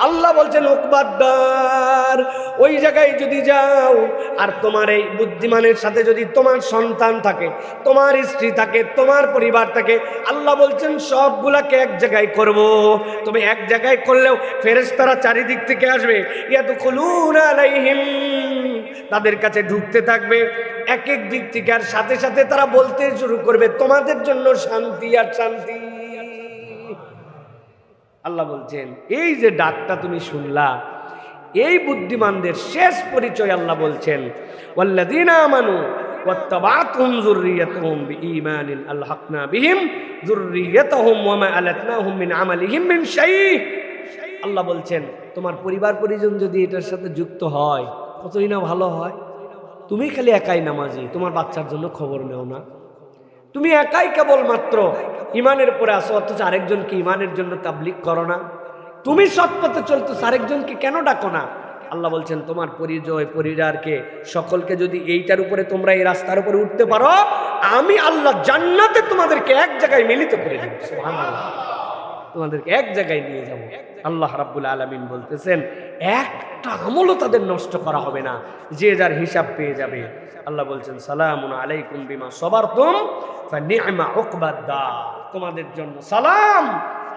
আল্লাহ বলছেন উকবাদ-দার ওই জায়গায় যদি যাও আর তোমার এই বুদ্ধিমানের সাথে যদি তোমার সন্তান থাকে, তোমার স্ত্রী থাকে, তোমার পরিবার থাকে, আল্লাহ বলছেন সবগুলাকে এক জায়গায় করব। তবে এক জায়গায় করলেও ফেরেশতারা চারিদিক থেকে আসবে, ইয়াদখুলুনা আলাইহিম, তাদের কাছে ঢুকতে থাকবে এক এক দিক থেকে, আর সাথে সাথে তারা বলতে শুরু করবে তোমাদের জন্য শান্তি আর শান্তি। আল্লাহ বলছেন এই যে ডাকটা তুমি শুনলা, এই বুদ্ধিমানদের শেষ পরিচয় আল্লাহ বলছেন ওয়াল্লাযীনা আমানু ওয়াত্তাবা'তুহুম যুররিয়াতুহুম বিঈমানিন আলহাকনা বিহিম যুররিয়াতুহুম ওয়া মা আলাতনাহুম মিন আমালিহিম মিন শাইء। আল্লাহ বলছেন তোমার পরিবার পরিজন যদি এটার সাথে যুক্ত হয় কতই না ভালো হয়। তুমি খালি একাই নামাজি, তোমার বাচ্চার জন্য খবর নেও না। তুমি একাই কেবলমাত্র ইমানের উপরে আসো, অথচ আরেকজনকে ইমানের জন্য তাবলীগ করো না। তুমি সৎ পথে চলতেছো, আরেকজনকে কেন ডাকো না? আল্লাহ বলছেন তোমার পরিচয় পরিবারকে সকলকে যদি এইটার উপরে তোমরা এই রাস্তার উপরে উঠতে পারো, আমি আল্লাহ জান্নাতে তোমাদেরকে এক জায়গায় মিলিত করে দেব। সুবহানাল্লাহ, তোমাদেরকে এক জায়গায় নিয়ে যাব। আল্লাহ রাব্বুল আলামিন বলতেছেন একটা আমলও তাদের নষ্ট করা হবে না, যে যার হিসাব পেয়ে যাবে। আল্লাহ বলছেন সালামুন আলাইকুম বিমা সাবারতুম ফানি'মা উকবাদ-দার। তোমাদের জন্য সালাম,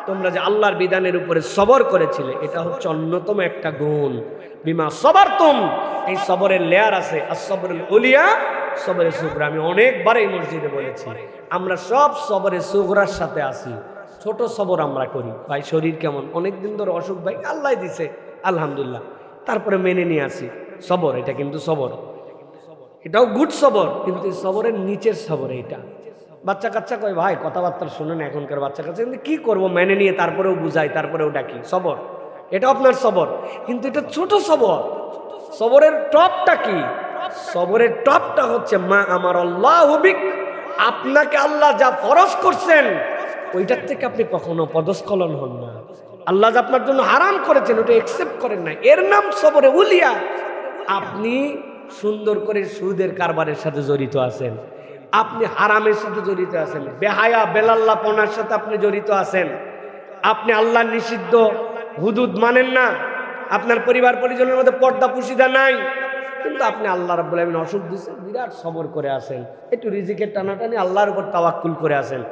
তোমরা যে আল্লাহর বিধানের উপরে সবর করেছিলে, এটা হচ্ছে অন্যতম একটা গুণ। বিমা সাবারতুম, এই সবরের লেয়ার আছে, as-সাবরুল উলিয়া, সবরে সুগরা। আমি অনেকবার এই মসজিদে বলেছি আমরা সব সবরে সুগরার সাথে আছি। ছোট সবর আমরা করি, ভাই শরীর কেমন, অনেকদিন ধরে অসুখ, ভাই আল্লাহ দিছে আলহামদুলিল্লাহ, তারপরে মেনে নিয়ে আসি সবর। এটা কিন্তু সবর, এটাও গুড সবর, কিন্তু সবরের নিচের সবর এটা। বাচ্চা কাচ্চা কয় ভাই কথাবার্তা শোনেন এখনকার বাচ্চা কাচ্চা, কিন্তু কি করবো মেনে নিয়ে তারপরেও বুঝাই, তারপরেও ডাকি, সবর। এটা আপনার সবর, কিন্তু এটা ছোট সবর। সবরের টপটা কি? সবরের টপটা হচ্ছে মা আমার আল্লাহ বিক, আপনাকে আল্লাহ যা ফরজ করছেন ওইটার থেকে আপনি কখনো পদস্খলন হন না। আল্লাহ যা আপনার জন্য হারাম করেছেন ওটা একসেপ্ট করেন না, এর নাম সবরে উলিয়া। আপনি সুন্দর করে সুদের কারবারের সাথে জড়িত আছেন, আপনি হারামের সাথে জড়িত আছেন, বেহায়া বেলাল্লাপনার সাথে আপনি জড়িত আছেন, আপনি আল্লাহ নিষিদ্ধ হুদুদ মানেন না, আপনার পরিবার পরিজনের মধ্যে পর্দা পুশিদা নাই, কিন্তু আপনি আল্লাহ রাব্বুল আলামিন অসুখ দিচ্ছেন, বিরাট সবর করে আছেন, একটু রিজিকের টানাটানি আল্লাহর উপর তাওয়াক্কুল করে আছেন।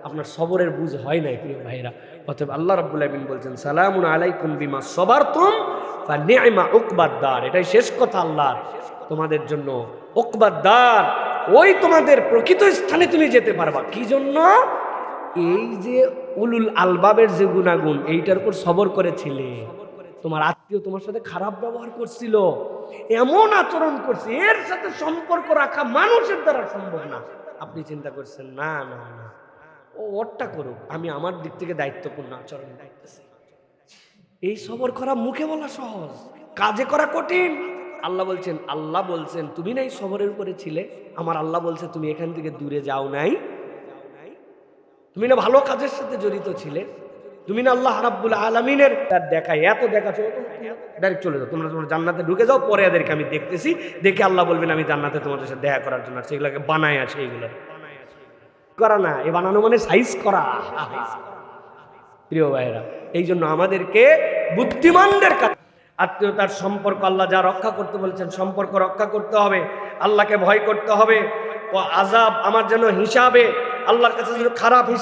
আপনার সবরের বুঝ হয় নাই প্রিয় ভাইরা। অতএব আল্লাহ রাব্বুল আলামিন বলছেন সালামুন আলাইকুম বিমা সাবারতুম ফানি'মা উকবাদ-দার। এটাই শেষ কথা আল্লাহর তোমাদের জন্য। উকবাদ-দার, ওই তোমাদের প্রকৃত স্থানে তুমি যেতে পারবা। কি জন্য? এই যে উলুল আলবাবের যে গুণাগুণ, এইটার উপর সবর করেছিলে। তোমার আত্মীয় তোমার সাথে খারাপ ব্যবহার করছিল, এমন আচরণ করছে, এর সাথে সম্পর্ক রাখা মানুষের দ্বারা সম্ভব না। আপনি চিন্তা করছেন না না না, ও ওরটা করুক, আমি আমার দিক থেকে দায়িত্বপূর্ণ আচরণ দায়িত্বছি। এই সবর করা মুখে বলা সহজ, কাজে করা কঠিন। আল্লাহ বলছেন তুমি নাই সবরের উপরে ছিলে, আমার আল্লাহ বলছে তুমি এখান থেকে দূরে যাও নাই, তুমি না ভালো কাজের সাথে জড়িত ছিলে, তুমি না আল্লাহ রাব্বুল আলামিনের দেখা, এত দেখা চলো ডাইরেক্ট চলে যাও, তোমরা তোমার জান্নাতে ঢুকে যাও, পরে এদেরকে আমি দেখতেছি, দেখে আল্লাহ বলবেন আমি জান্নাতে তোমাদের সাথে দেখা করার জন্য আসছি। এগুলোকে বানায় আছে, এইগুলো করা না, এ বানানো মানে সাইজ করা। প্রিয় ভাইরা, এই জন্য আমাদেরকে বুদ্ধিমানদের কাছে আত্মীয়তার সম্পর্ক আল্লাহ যা রক্ষা করতে বলছেন, সম্পর্ক রক্ষা করতে হবে, আল্লাহকে ভয় করতে হবে। ও আযাব আমার যেন হিসাবে আল্লাহর কাছে যেন খারাপ হিসাব